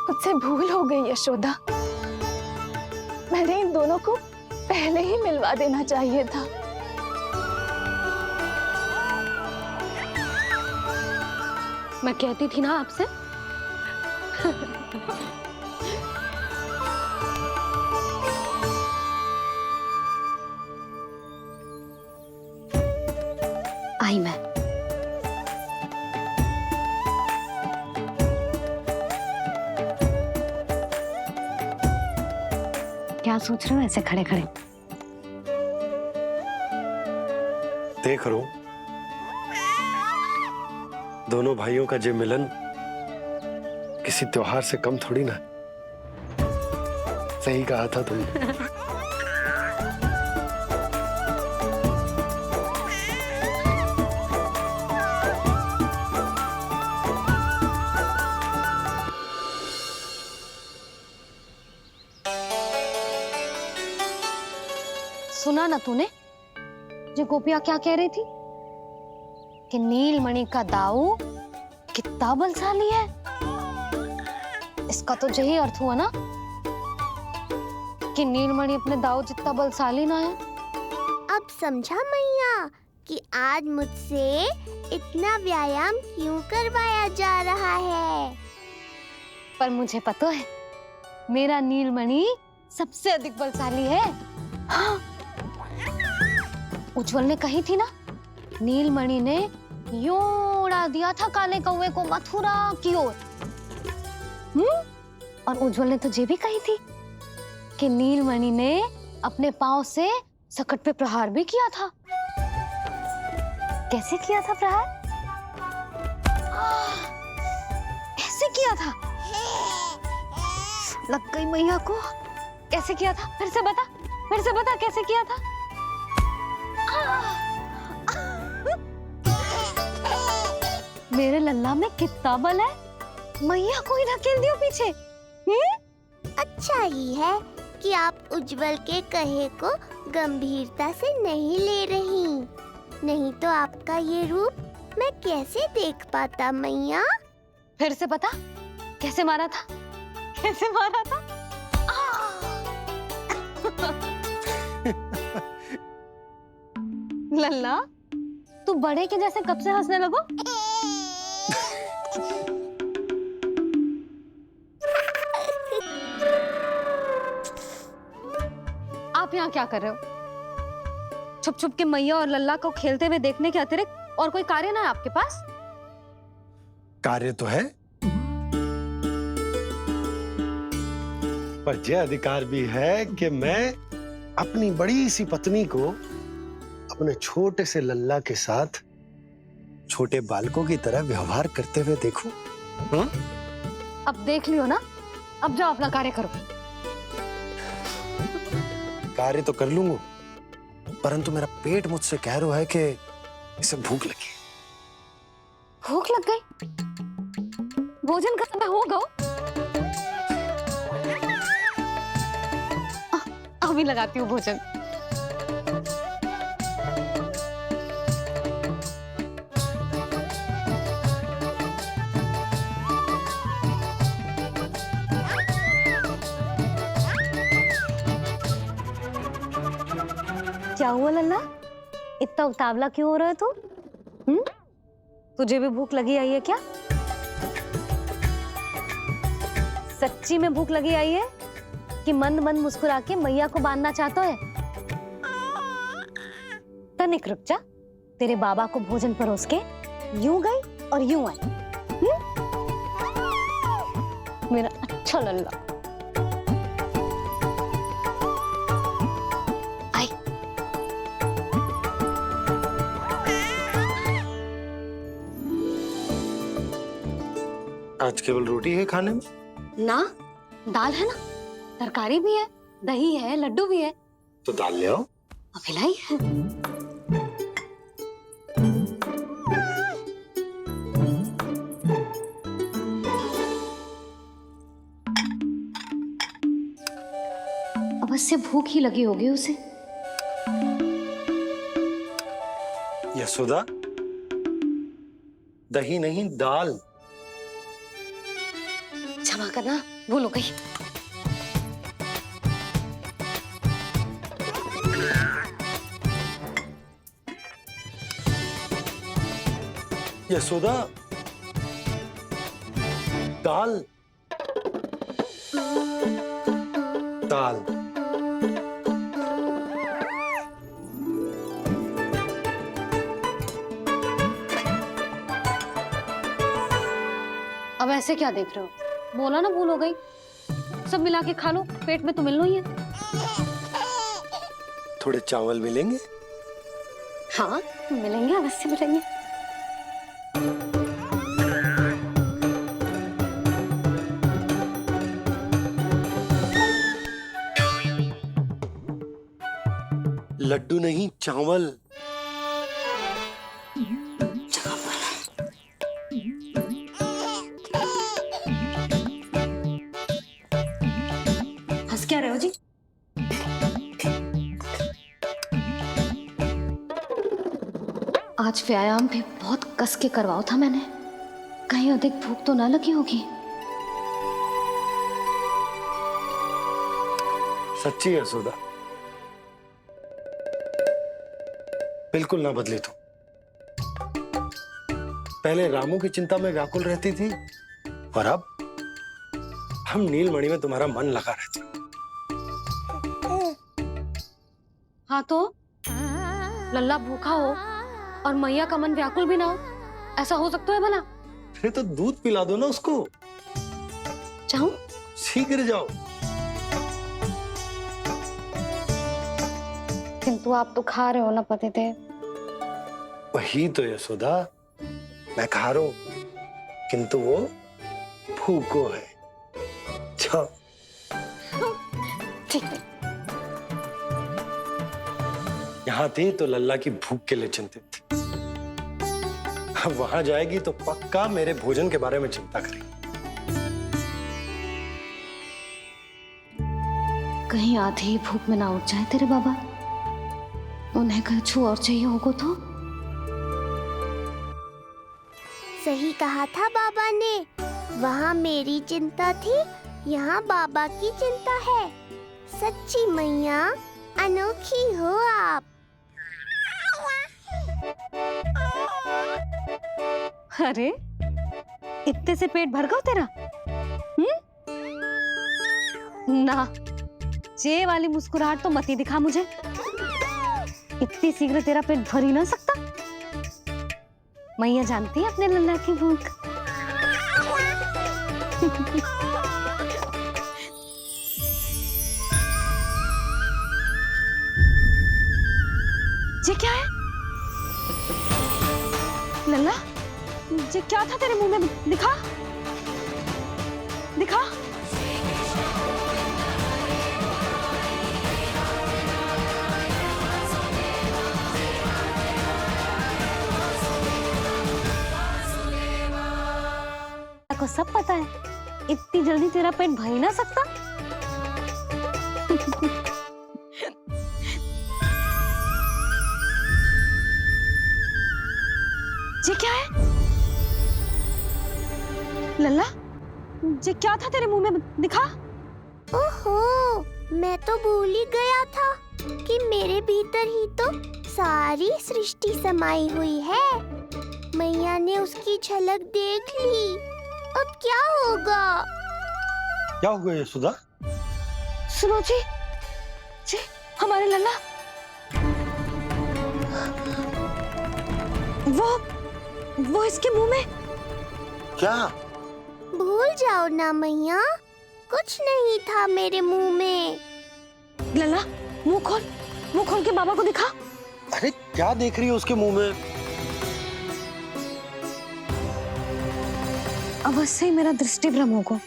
मुझसे भूल हो गई यशोदा, मैंने इन दोनों को पहले ही मिलवा देना चाहिए था। मैं कहती थी ना आपसे। आई मैं। क्या सोच रहे हो ऐसे खड़े खड़े? देख रहा हूं दोनों भाइयों का ये मिलन किसी त्योहार से कम थोड़ी ना। सही कहा था तुमने। सुना ना तूने जो गोपिया क्या कह रही थी कि नीलमणि का दाऊ कितना बलशाली है। इसका तो यही अर्थ हुआ ना कि नीलमणि अपने दाऊ जितना बलशाली ना है। अब समझा मैया कि आज मुझसे इतना व्यायाम क्यों करवाया जा रहा है। पर मुझे पता है मेरा नीलमणि सबसे अधिक बलशाली है। हाँ। उज्जवल ने कही थी ना, नीलमणि ने यूं उड़ा दिया था काले कौवे को मथुरा की ओर। और उज्जवल ने तो ये भी कही थी कि नीलमणि ने अपने पांव से सकट पे प्रहार भी किया था। कैसे किया था प्रहार? कैसे किया था? लग गई मैया को। कैसे किया था? फिर से बता कैसे किया था? मेरे लल्ला में कितना बल है। मैया को ही धकेल दियो पीछे। अच्छा ही है कि आप उज्जवल के कहे को गंभीरता से नहीं ले रही, नहीं तो आपका ये रूप मैं कैसे देख पाता मैया। फिर से बता कैसे मारा था? कैसे मारा था? लल्ला तू बड़े के जैसे कब से हंसने लगो? आप यहाँ क्या कर रहे हो? छुप छुप के मैया और लल्ला को खेलते हुए देखने के अतिरिक्त और कोई कार्य ना है आपके पास? कार्य तो है, पर यह अधिकार भी है कि मैं अपनी बड़ी सी पत्नी को अपने छोटे से लल्ला के साथ छोटे बालकों की तरह व्यवहार करते हुए देखूं। अब देख लियो ना, अब जाओ अपना कार्य करो। कार्य तो कर लूंगा, परंतु मेरा पेट मुझसे कह रहा है कि इसे भूख लगी। भूख लग गई? भोजन का समय होगा। अभी लगाती हूँ भोजन। क्या हुआ लल्ला? इतना उतावला क्यों हो रहा है तू? तुझे भी भूख लगी आई है क्या? सच्ची में भूख लगी आई है कि मंद मंद मुस्कुरा के मैया को बांधना चाहता है? तनिक रुक जा, तेरे बाबा को भोजन परोस के यूं गई और यूं आई। मेरा अच्छा लल्ला। आज केवल रोटी है खाने में? ना, दाल है ना, तरकारी भी है, दही है, लड्डू भी है। तो दाल ले आओ। अभी लाई है। अवश्य भूख ही लगी होगी उसे। यशोदा, दही नहीं दाल। क्षमा करना, भूल हो गई। यशोदा, दाल ताल। अब ऐसे क्या देख रहे हो? बोला ना भूल हो गई। सब मिला के खा लो, पेट में तो मिलना ही है। थोड़े चावल मिलेंगे? हाँ मिलेंगे, अवश्य मिलेंगे। लड्डू नहीं, चावल। हंस क्या रहे हो जी? आज व्यायाम भी बहुत कस के करवाओ था मैंने, कहीं अधिक भूख तो ना लगी होगी। सच्ची है सुधा, बिल्कुल ना बदली तू। पहले रामू की चिंता में व्याकुल रहती थी और अब हम नीलमणि में तुम्हारा मन लगा रहता। हाँ तो लल्ला भूखा हो और मैया का मन व्याकुल भी ना हो, ऐसा हो सकता है भला? फिर तो दूध पिला दो ना उसको। जाऊं? शीघ्र जाओ। किंतु आप तो खा रहे हो ना पतिदेव। वही तो यशोदा, मैं खा रहा हूं, किंतु वो भूखो है। जाओ। ठीक है। यहाँ थी तो लल्ला की भूख के लिए चिंतित थी, अब वहां जाएगी तो पक्का मेरे भोजन के बारे में चिंता करेगी। कहीं आधी भूख में ना उठ जाए तेरे बाबा, उन्हें कुछ और चाहिए होगा तो? सही कहा था बाबा ने, वहाँ मेरी चिंता थी, यहाँ बाबा की चिंता है। सच्ची मैया, अनोखी हो आप। अरे इतने से पेट भर गया तेरा? ना, ये वाली मुस्कुराहट तो मत ही दिखा मुझे। इतनी शीघ्र तेरा पेट भर ही ना सकता। मैया जानती है अपने लल्ला की भूख। ये क्या है? लल्ला, ये क्या था तेरे मुंह में? दिखा, दिखा। को सब पता है, इतनी जल्दी तेरा पेट भर ही ना सकता। ये क्या है? लल्ला, ये क्या था तेरे मुंह में? दिखा। ओहो, मैं तो भूल ही गया था कि मेरे भीतर ही तो सारी सृष्टि समाई हुई है। मैया ने उसकी झलक देख ली, अब क्या होगा? क्या होगा यशोदा? सुनो जी, हमारे लल्ला, वो इसके मुंह में। क्या? भूल जाओ ना मैया, कुछ नहीं था मेरे मुंह में। लल्ला, मुंह खोल के बाबा को दिखा। अरे क्या देख रही है उसके मुंह में? अवश्य ही मेरा दृष्टि भ्रम होगा,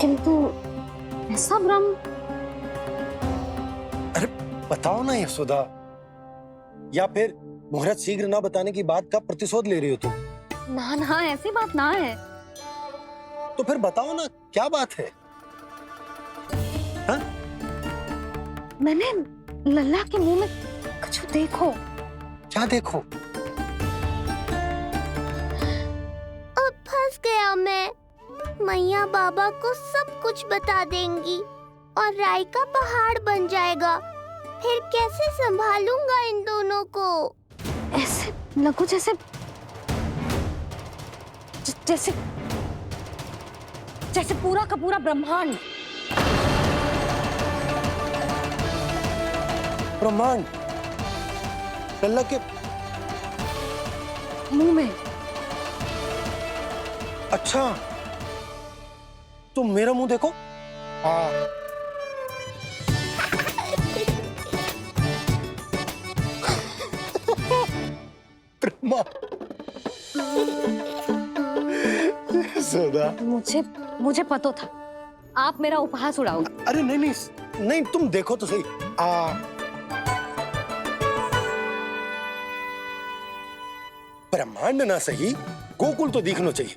किंतु ऐसा भ्रम। अरे बताओ ना यशोदा, या फिर मुहूर्त शीघ्र ना बताने की बात का प्रतिशोध ले रही हो तुम? ना ना, ऐसी बात ना है। तो फिर बताओ ना, क्या बात है? हा? मैंने लल्ला के मुंह में कुछ देखो। क्या देखो? अब फंस गया मैं। मैया बाबा को सब कुछ बता देंगी और राय का पहाड़ बन जाएगा। फिर कैसे संभालूंगा इन दोनों को? ऐसे लगो जैसे जैसे पूरा का पूरा ब्रह्मांड ब्रह्मांड लल्ला के मुंह में। अच्छा, तुम मेरा मुंह देखो। ब्रह्मा, सोदा, मुझे पता था आप मेरा उपहास उड़ाओगे। अरे नहीं नहीं नहीं, तुम देखो तो सही। ब्रह्मांड ना सही, गोकुल तो दिखना चाहिए।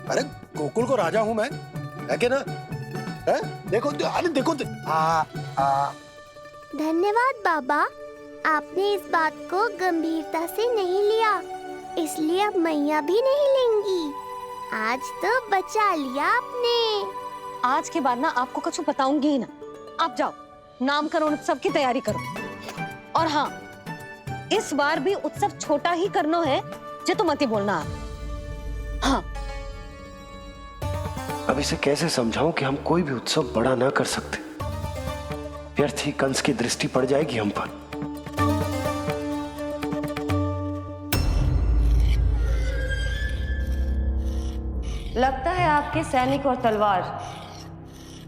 अरे गोकुल को राजा हूं मैं, है कि ना? है? देखो, अरे देखो। धन्यवाद बाबा, आपने इस बात को गंभीरता से नहीं लिया, इसलिए अब मैया भी नहीं लेंगी। आज तो बचा लिया आपने। आज के बाद ना आपको कुछ बताऊंगी ही ना। आप जाओ, नामकरण उत्सव की तैयारी करो। और हाँ, इस बार भी उत्सव छोटा ही करना है, जो तो मत ही बोलना आप। हाँ। अब इसे कैसे समझाऊं कि हम कोई भी उत्सव बड़ा ना कर सकते? व्यर्थ ही कंस की दृष्टि पड़ जाएगी हम पर। लगता है आपके सैनिक और तलवार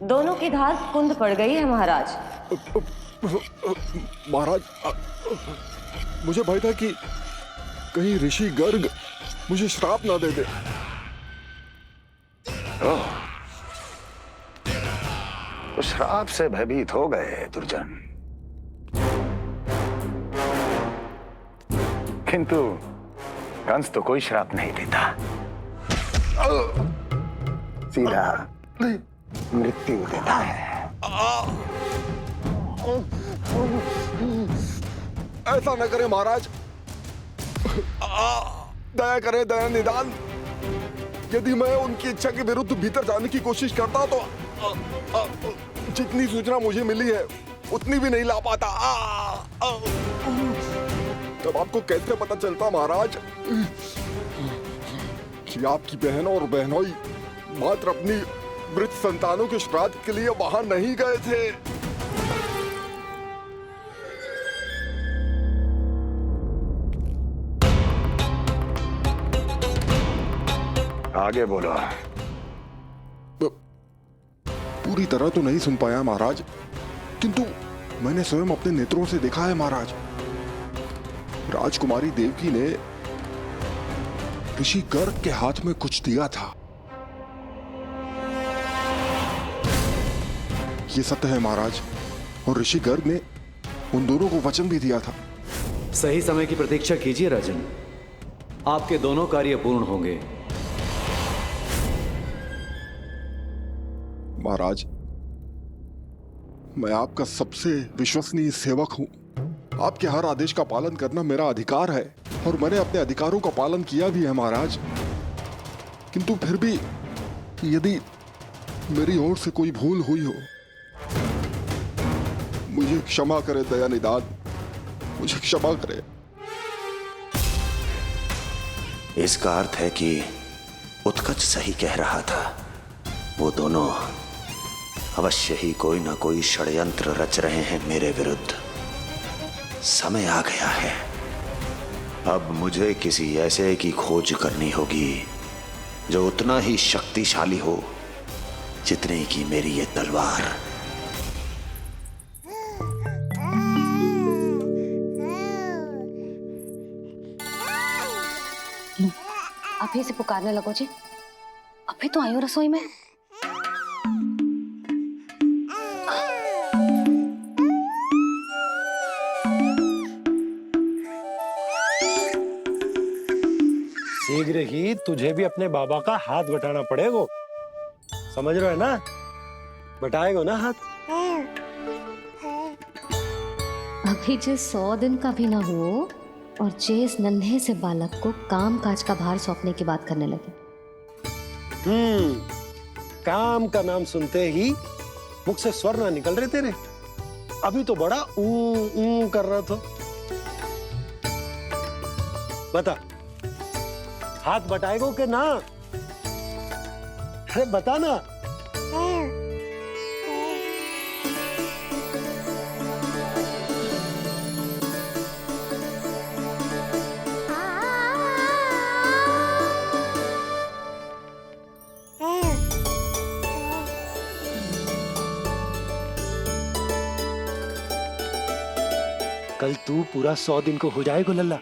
दोनों की धार कुंद पड़ गई है महाराज। महाराज, मुझे भय था कि कहीं ऋषि गर्ग मुझे श्राप ना दे दे। तो श्राप से भयभीत हो गए दुर्जन, किंतु कंस तो कोई श्राप नहीं देता, सीधा मृत्यु देता है। ऐसा न करे महाराज, दया करे, दया निदान। यदि मैं उनकी इच्छा के विरुद्ध भीतर जाने की कोशिश करता तो जितनी सूचना मुझे मिली है उतनी भी नहीं ला पाता। तब आपको कैसे पता चलता महाराज कि आपकी बहन और बहनोई मात्र अपनी मृत संतानों के श्राद्ध के लिए वहां नहीं गए थे? आगे बोलो। पूरी तरह तो नहीं सुन पाया महाराज, किंतु मैंने स्वयं अपने नेत्रों से देखा है महाराज। राजकुमारी देवकी ने ऋषि गर्ग के हाथ में कुछ दिया था। ये सत्य है महाराज, और ऋषि गर्ग ने उन दोनों को वचन भी दिया था। सही समय की प्रतीक्षा कीजिए राजन, आपके दोनों कार्य पूर्ण होंगे। महाराज, मैं आपका सबसे विश्वसनीय सेवक हूं। आपके हर आदेश का पालन करना मेरा अधिकार है, और मैंने अपने अधिकारों का पालन किया भी है महाराज। किंतु फिर भी यदि मेरी ओर से कोई भूल हुई हो, मुझे क्षमा करे दया निदान, मुझे क्षमा करे। इसका अर्थ है कि उत्कच सही कह रहा था। वो दोनों अवश्य ही कोई ना कोई षड्यंत्र रच रहे हैं मेरे विरुद्ध। समय आ गया है, अब मुझे किसी ऐसे की खोज करनी होगी जो उतना ही शक्तिशाली हो जितने की मेरी ये तलवार। अभी से पुकारने लगो जी, अभी तो आई हूँ रसोई में। शीघ्र ही तुझे भी अपने बाबा का हाथ बटाना पड़ेगा, समझ रहे हो ना? बटाएगा ना हाथ? अभी जो 100 दिन का भी ना हो और जिस नन्हे से बालक को काम काज का भार सौंपने की बात करने लगे। काम का नाम सुनते ही मुख से स्वर ना निकल रहे तेरे। अभी तो बड़ा ऊ कर रहा था। बता, हाथ बटाएगो के ना? अरे बता ना। कल तू पूरा 100 दिन को हो जाएगा लल्ला।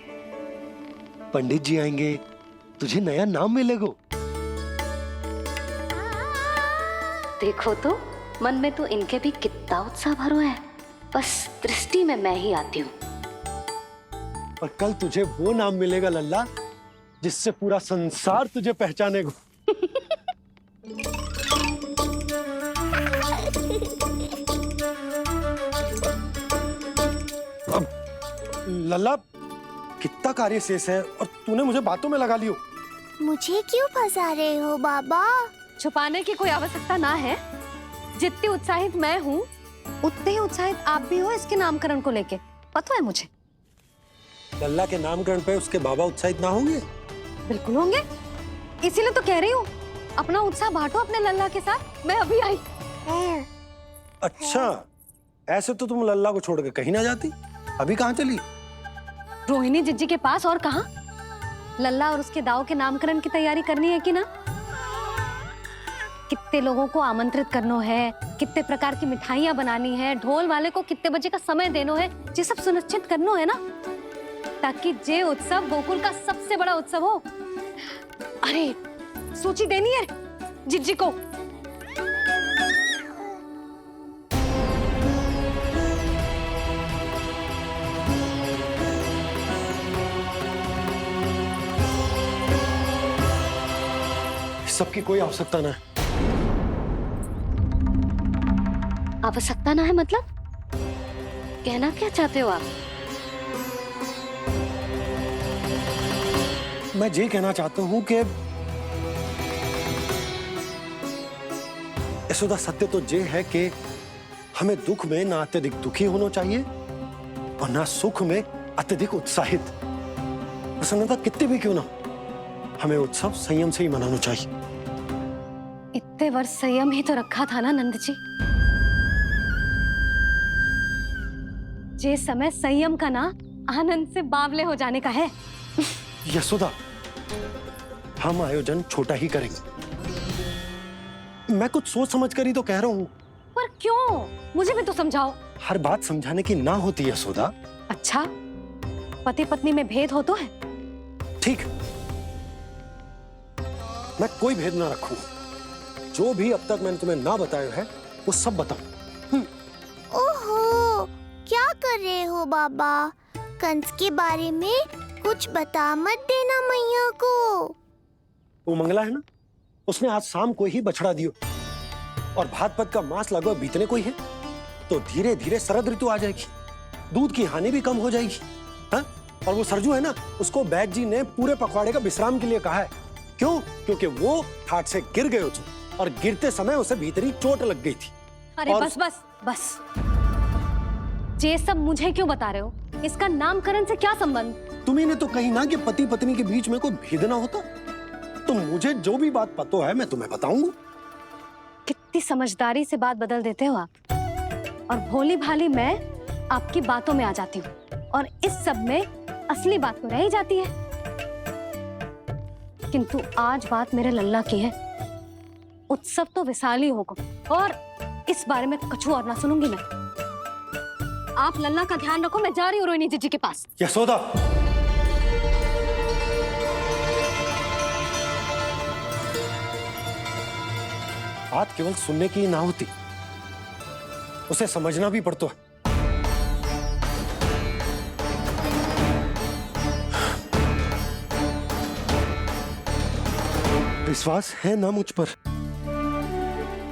पंडित जी आएंगे, तुझे नया नाम मिलेगा। देखो तो मन में तो इनके भी कितना उत्साह भरो है, बस दृष्टि में मैं ही आती हूँ। और कल तुझे वो नाम मिलेगा लल्ला जिससे पूरा संसार तुझे पहचानेगा। लल्ला कितना कार्य शेष है और तूने मुझे बातों में लगा लियो। मुझे क्यों फंसा रहे हो बाबा? छुपाने की कोई आवश्यकता ना है। जितनी उत्साहित मैं हूँ उतने ही उत्साहित आप भी हो इसके नामकरण को लेके, पता है मुझे। लल्ला के नामकरण पे उसके बाबा उत्साहित ना होंगे? बिल्कुल होंगे, इसीलिए तो कह रही हूँ अपना उत्साह बांटो अपने लल्ला के साथ। मैं अभी आई। अच्छा, ऐसे तो तुम लल्ला को छोड़ के कहीं ना जाती। अभी कहाँ चली? रोहिणी जिज्जी के पास, और कहाँ। लल्ला और उसके दाऊ के नामकरण की तैयारी करनी है कि ना। कितने लोगों को आमंत्रित करना है, कितने प्रकार की मिठाइयां बनानी है, ढोल वाले को कितने बजे का समय देना है, ये सब सुनिश्चित करना है ना, ताकि जे उत्सव गोकुल का सबसे बड़ा उत्सव हो। अरे सूची देनी है जिज्जी को। सबकी कोई आवश्यकता ना है। आवश्यकता ना है मतलब? कहना क्या चाहते हो आप? मैं ये कहना चाहता हूं कि यशोदा, सत्य तो ये है कि हमें दुख में ना अत्यधिक दुखी होना चाहिए और ना सुख में अत्यधिक उत्साहित। प्रसन्नता कितनी भी क्यों ना, हमें उत्सव संयम से ही मनाना चाहिए। इतने वर्ष संयम ही तो रखा था ना नंद जी। ये समय संयम का ना आनंद से बावले हो जाने का है। यशोदा, हम आयोजन छोटा ही करेंगे। मैं कुछ सोच समझ कर ही तो कह रहा हूँ। पर क्यों? मुझे भी तो समझाओ। हर बात समझाने की ना होती यशोदा। अच्छा, पति पत्नी में भेद हो तो है? ठीक, मैं कोई भेद ना रखूं। जो भी अब तक मैंने तुम्हें ना बताया है वो सब बताऊं। ओहो, क्या कर रहे हो बाबा? कंस के बारे में कुछ बता मत देना मैया को। वो मंगला है ना, उसने आज शाम को ही बछड़ा दियो और भाद्रपद का मास लगभग बीतने को ही है, तो धीरे धीरे शरद ऋतु आ जाएगी, दूध की हानि भी कम हो जाएगी। हाँ? और वो सरजू है ना, उसको बैद जी ने पूरे पखवाड़े का विश्राम के लिए कहा है। क्यों? क्योंकि वो ठाट से गिर गए थे और गिरते समय उसे भीतरी चोट लग गई थी। अरे बस बस बस, ये सब मुझे क्यों बता रहे हो? इसका नामकरण से क्या संबंध? तुम्ही ने तो कही ना कि पति पत्नी के बीच में कोई भेद ना होता, तो मुझे जो भी बात पता है मैं तुम्हें बताऊंगा। कितनी समझदारी से बात बदल देते हो आप, और भोली भाली मैं आपकी बातों में आ जाती हूँ और इस सब में असली बात तो रह ही जाती है। किंतु आज बात मेरे लल्ला की है। उत्सव तो विशाल ही होगा और इस बारे में कछु और ना सुनूंगी मैं। आप लल्ला का ध्यान रखो, मैं जा रही हूँ रोहिणी जीजी के पास। यशोदा, बात केवल सुनने की ना होती, उसे समझना भी पड़ता है। विश्वास है ना मुझ पर?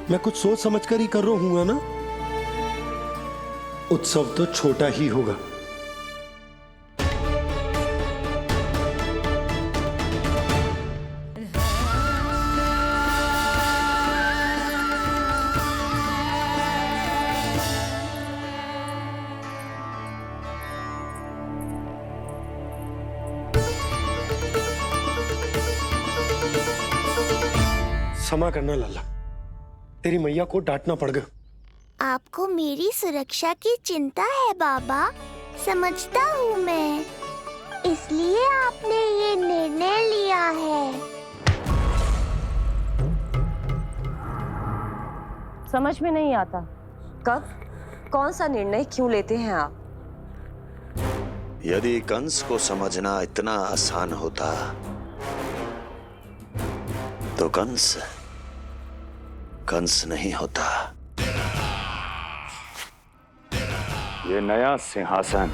मैं कुछ सोच समझ कर ही कर रहा हूँ ना। उत्सव तो छोटा ही होगा। क्षमा करना लल्ला, तेरी मैया को डांटना पड़ गया। आपको मेरी सुरक्षा की चिंता है बाबा, समझता हूँ मैं, इसलिए आपने ये निर्णय लिया है। समझ में नहीं आता, कब, कौन सा निर्णय क्यों लेते हैं आप? यदि कंस को समझना इतना आसान होता तो कंस नहीं होता। ये नया सिंहासन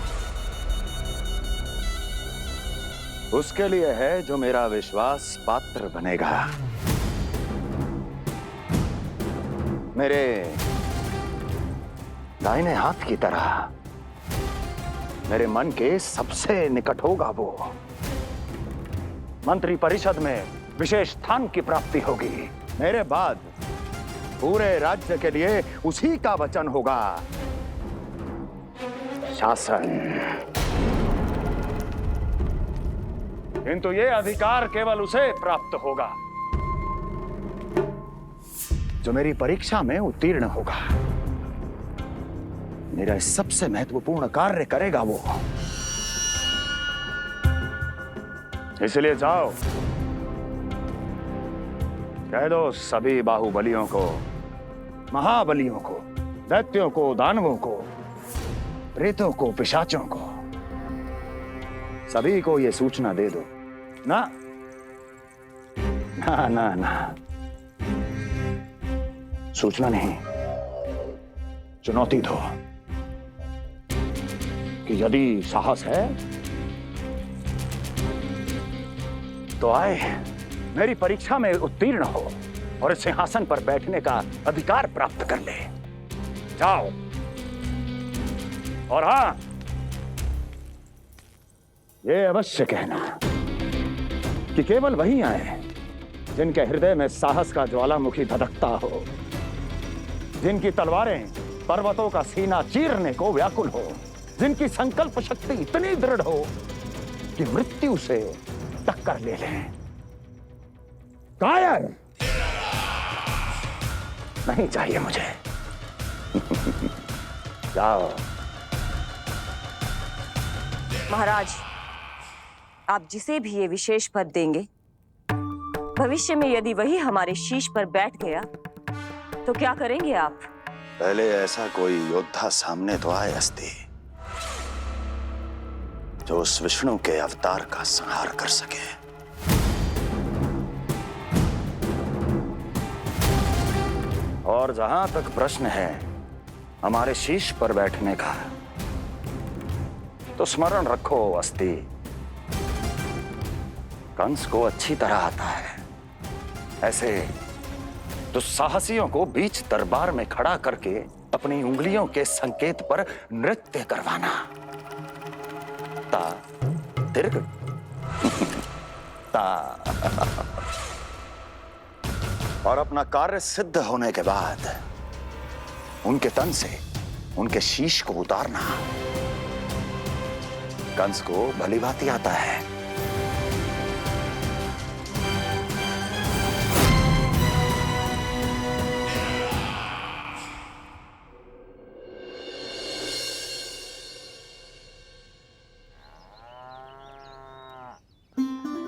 उसके लिए है जो मेरा विश्वास पात्र बनेगा। मेरे दाहिने हाथ की तरह मेरे मन के सबसे निकट होगा वो। मंत्री परिषद में विशेष स्थान की प्राप्ति होगी। मेरे बाद पूरे राज्य के लिए उसी का वचन होगा। शासन। किंतु ये अधिकार केवल उसे प्राप्त होगा जो मेरी परीक्षा में उत्तीर्ण होगा। मेरा सबसे महत्वपूर्ण कार्य करेगा वो। इसलिए जाओ, कह दो सभी बाहुबलियों को, महाबलियों को, दैत्यों को, दानवों को, प्रेतों को, पिशाचों को, सभी को यह सूचना दे दो। ना ना ना ना, सूचना नहीं, चुनौती दो कि यदि साहस है तो आए, मेरी परीक्षा में उत्तीर्ण हो और इस सिंहासन पर बैठने का अधिकार प्राप्त कर ले। जाओ। और हां, ये अवश्य कहना कि केवल वही आए जिनके हृदय में साहस का ज्वालामुखी धधकता हो, जिनकी तलवारें पर्वतों का सीना चीरने को व्याकुल हो, जिनकी संकल्प शक्ति इतनी दृढ़ हो कि मृत्यु से टक्कर ले लें। कायर नहीं चाहिए मुझे। जाओ। महाराज, आप जिसे भी ये विशेष पद देंगे, भविष्य में यदि वही हमारे शीश पर बैठ गया तो क्या करेंगे आप? पहले ऐसा कोई योद्धा सामने तो आए अस्ति, जो उस विष्णु के अवतार का संहार कर सके। और जहां तक प्रश्न है हमारे शीश पर बैठने का, तो स्मरण रखो अस्ति, कंस को अच्छी तरह आता है ऐसे दुस्साहसियों को बीच दरबार में खड़ा करके अपनी उंगलियों के संकेत पर नृत्य करवाना। ता दीर्घ ता। और अपना कार्य सिद्ध होने के बाद उनके तन से उनके शीश को उतारना कंस को भलीभांति आता है।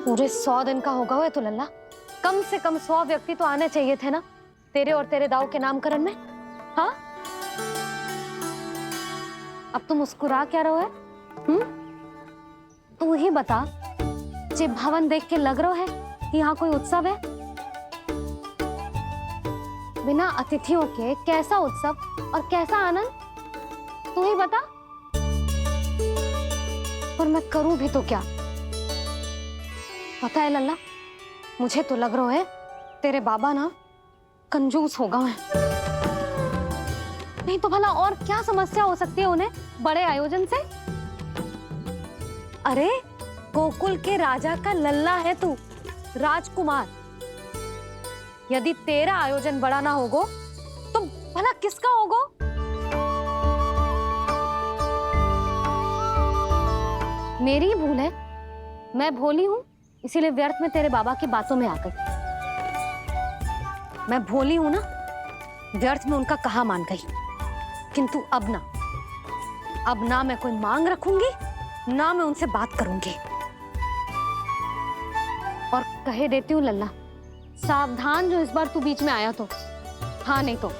पूरे 100 दिन का होगा हुआ तो लल्ला, कम से कम 100 व्यक्ति तो आने चाहिए थे ना तेरे और तेरे दाऊ के नामकरण में। हाँ, अब तुम मुस्कुरा क्या रहो है? तू ही बता, जे भवन देख के लग रहा है कि यहाँ कोई उत्सव है? बिना अतिथियों के कैसा उत्सव और कैसा आनंद, तू ही बता। और मैं करूं भी तो क्या? पता है लल्ला, मुझे तो लग रहा है तेरे बाबा ना कंजूस होगा है। नहीं तो भला और क्या समस्या हो सकती है उन्हें बड़े आयोजन से? अरे गोकुल के राजा का लल्ला है तू, राजकुमार। यदि तेरा आयोजन बड़ा ना होगो तो भला किसका होगो? मेरी ही भूल है, मैं भोली हूं, इसीलिए व्यर्थ में तेरे बाबा की बातों में आ गई। मैं भोली हूं ना, व्यर्थ में उनका कहा मान गई। किंतु अब ना मैं कोई मांग रखूंगी, ना मैं उनसे बात करूंगी। और कहे देती हूँ लल्ला, सावधान जो इस बार तू बीच में आया तो। हाँ नहीं तो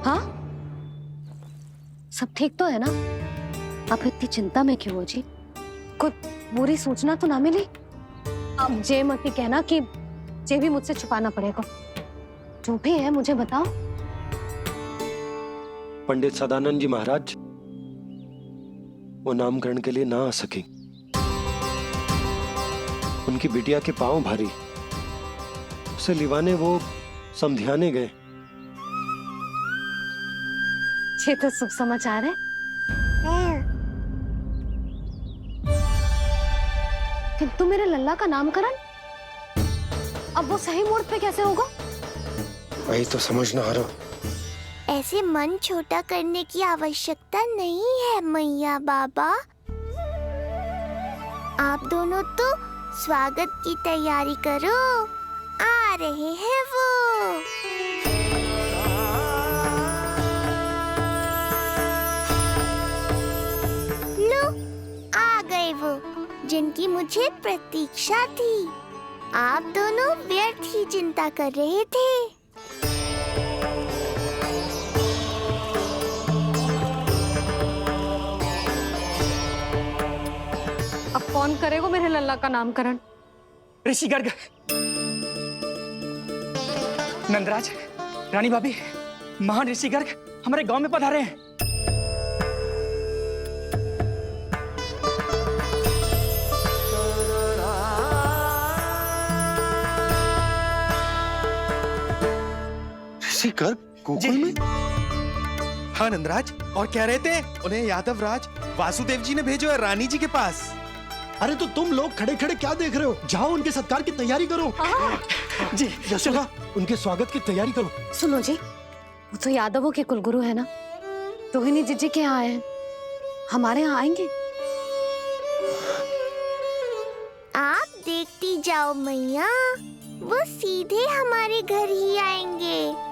हाँ, सब ठीक तो है ना? आप इतनी चिंता में क्यों हो जी? कोई बुरी सूचना तो ना मिली? अब जे मत ही कहना कि जे भी मुझसे छुपाना पड़ेगा। जो भी है मुझे बताओ। पंडित सदानंद जी महाराज वो नामकरण के लिए ना आ सके। उनकी बिटिया के पांव भारी, उसे लिवाने वो समधियाने गए। ये तो शुभ समाचार है। किंतु मेरे लल्ला का नामकरण अब वो सही मुहूर्त पे कैसे होगा? वही तो समझ ना आ रहा। ऐसे मन छोटा करने की आवश्यकता नहीं है मैया बाबा। आप दोनों तो स्वागत की तैयारी करो, आ रहे हैं वो। लो, आ गए वो जिनकी मुझे प्रतीक्षा थी। आप दोनों व्यर्थ ही चिंता कर रहे थे। अब कौन करेगा मेरे लल्ला का नामकरण? ऋषि गर्ग, नंदराज, रानी भाभी, महान ऋषि गर्ग हमारे गांव में पधारे हैं। ऋषि गर्ग गोकुल में? हाँ नंदराज, और कह रहे थे उन्हें यादव राज वासुदेव जी ने भेजो है रानी जी के पास। अरे तो तुम लोग खड़े खड़े क्या देख रहे हो? जाओ उनके सत्कार की तैयारी करो। जी यशोदा, उनके स्वागत की तैयारी करो। सुनो जी, वो तो यादवों के कुलगुरु है ना, रोहिणी जीजी के यहाँ आए, हमारे यहाँ आएंगे। आप देखती जाओ मैया, वो सीधे हमारे घर ही आएंगे।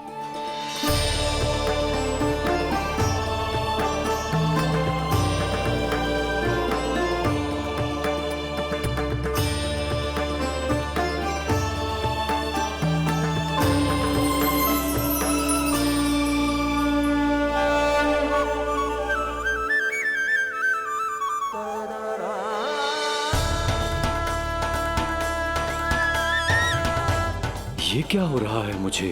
ये क्या हो रहा है मुझे?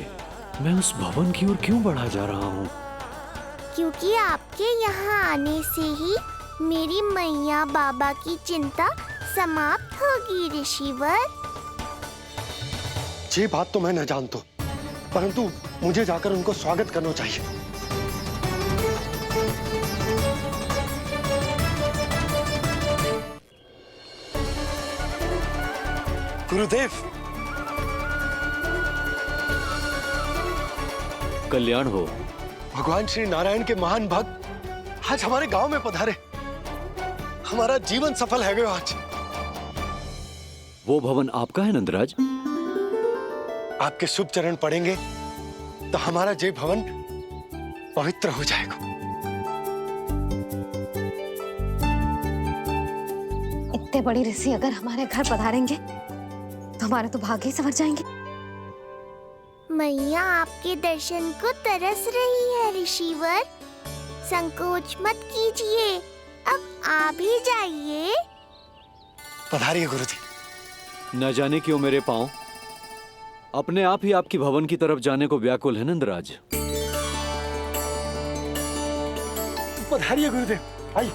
मैं उस भवन की ओर क्यों बढ़ा जा रहा हूँ? क्योंकि आपके यहाँ आने से ही मेरी मैया बाबा की चिंता समाप्त होगी ऋषिवर। ये बात तो मैं न जानता, परंतु मुझे जाकर उनको स्वागत करना चाहिए। गुरुदेव, कल्याण हो। भगवान श्री नारायण के महान भक्त आज हमारे गांव में पधारे। हमारा जीवन सफल है गयो आज। वो भवन आपका है नंदराज? आपके शुभ चरण पड़ेंगे तो हमारा जय भवन पवित्र हो जाएगा। इतने बड़ी ऋषि अगर हमारे घर पधारेंगे तो हमारे तो भाग्य ही संवर जाएंगे। मैया आपके दर्शन को तरस रही है ऋषिवर। संकोच मत कीजिए, अब आप ही जाइए। पधारिए गुरुजी। न जाने क्यों मेरे पांव अपने आप ही आपकी भवन की तरफ जाने को व्याकुल है नंदराज। पधारिए गुरुदेव, आइए।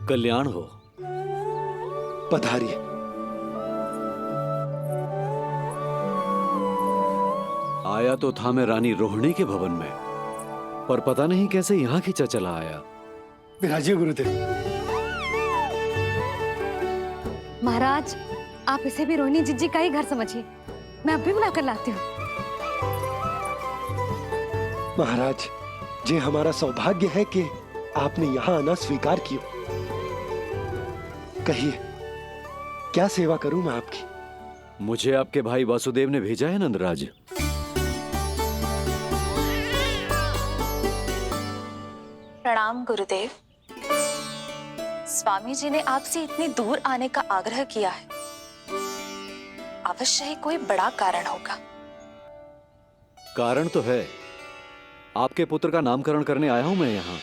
कल्याण हो। पधारिए। आया तो था मैं रानी रोहिणी के भवन में, पर पता नहीं कैसे यहाँ खींचा चला आया। विराजिए गुरुदेव। महाराज, आप इसे भी रोहिणी जीजी का ही घर समझिए। मैं अभी बुला कर लाती हूँ। महाराज, ये हमारा सौभाग्य है कि आपने यहाँ आना स्वीकार किया। कहिए, क्या सेवा करूं मैं आपकी? मुझे आपके भाई वासुदेव ने भेजा है नंदराज। प्रणाम गुरुदेव। स्वामी जी ने आपसे इतनी दूर आने का आग्रह किया है, अवश्य ही कोई बड़ा कारण होगा। कारण तो है, आपके पुत्र का नामकरण करने आया हूं मैं यहाँ।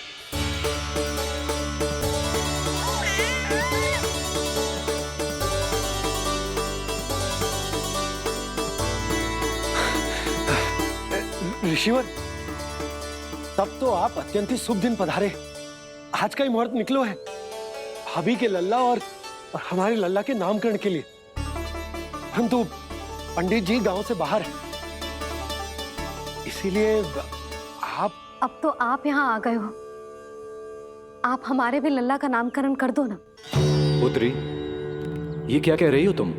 ऋषिवर, तब तो आप अत्यंत ही शुभ दिन पधारे। आज का ही मुहूर्त निकलो है भाभी के लल्ला और हमारे लल्ला के नामकरण के लिए। परंतु पंडित जी गांव से बाहर हैं, इसीलिए आप। अब तो आप यहाँ आ गए हो, आप हमारे भी लल्ला का नामकरण कर दो ना। पुत्री, ये क्या कह रही हो तुम?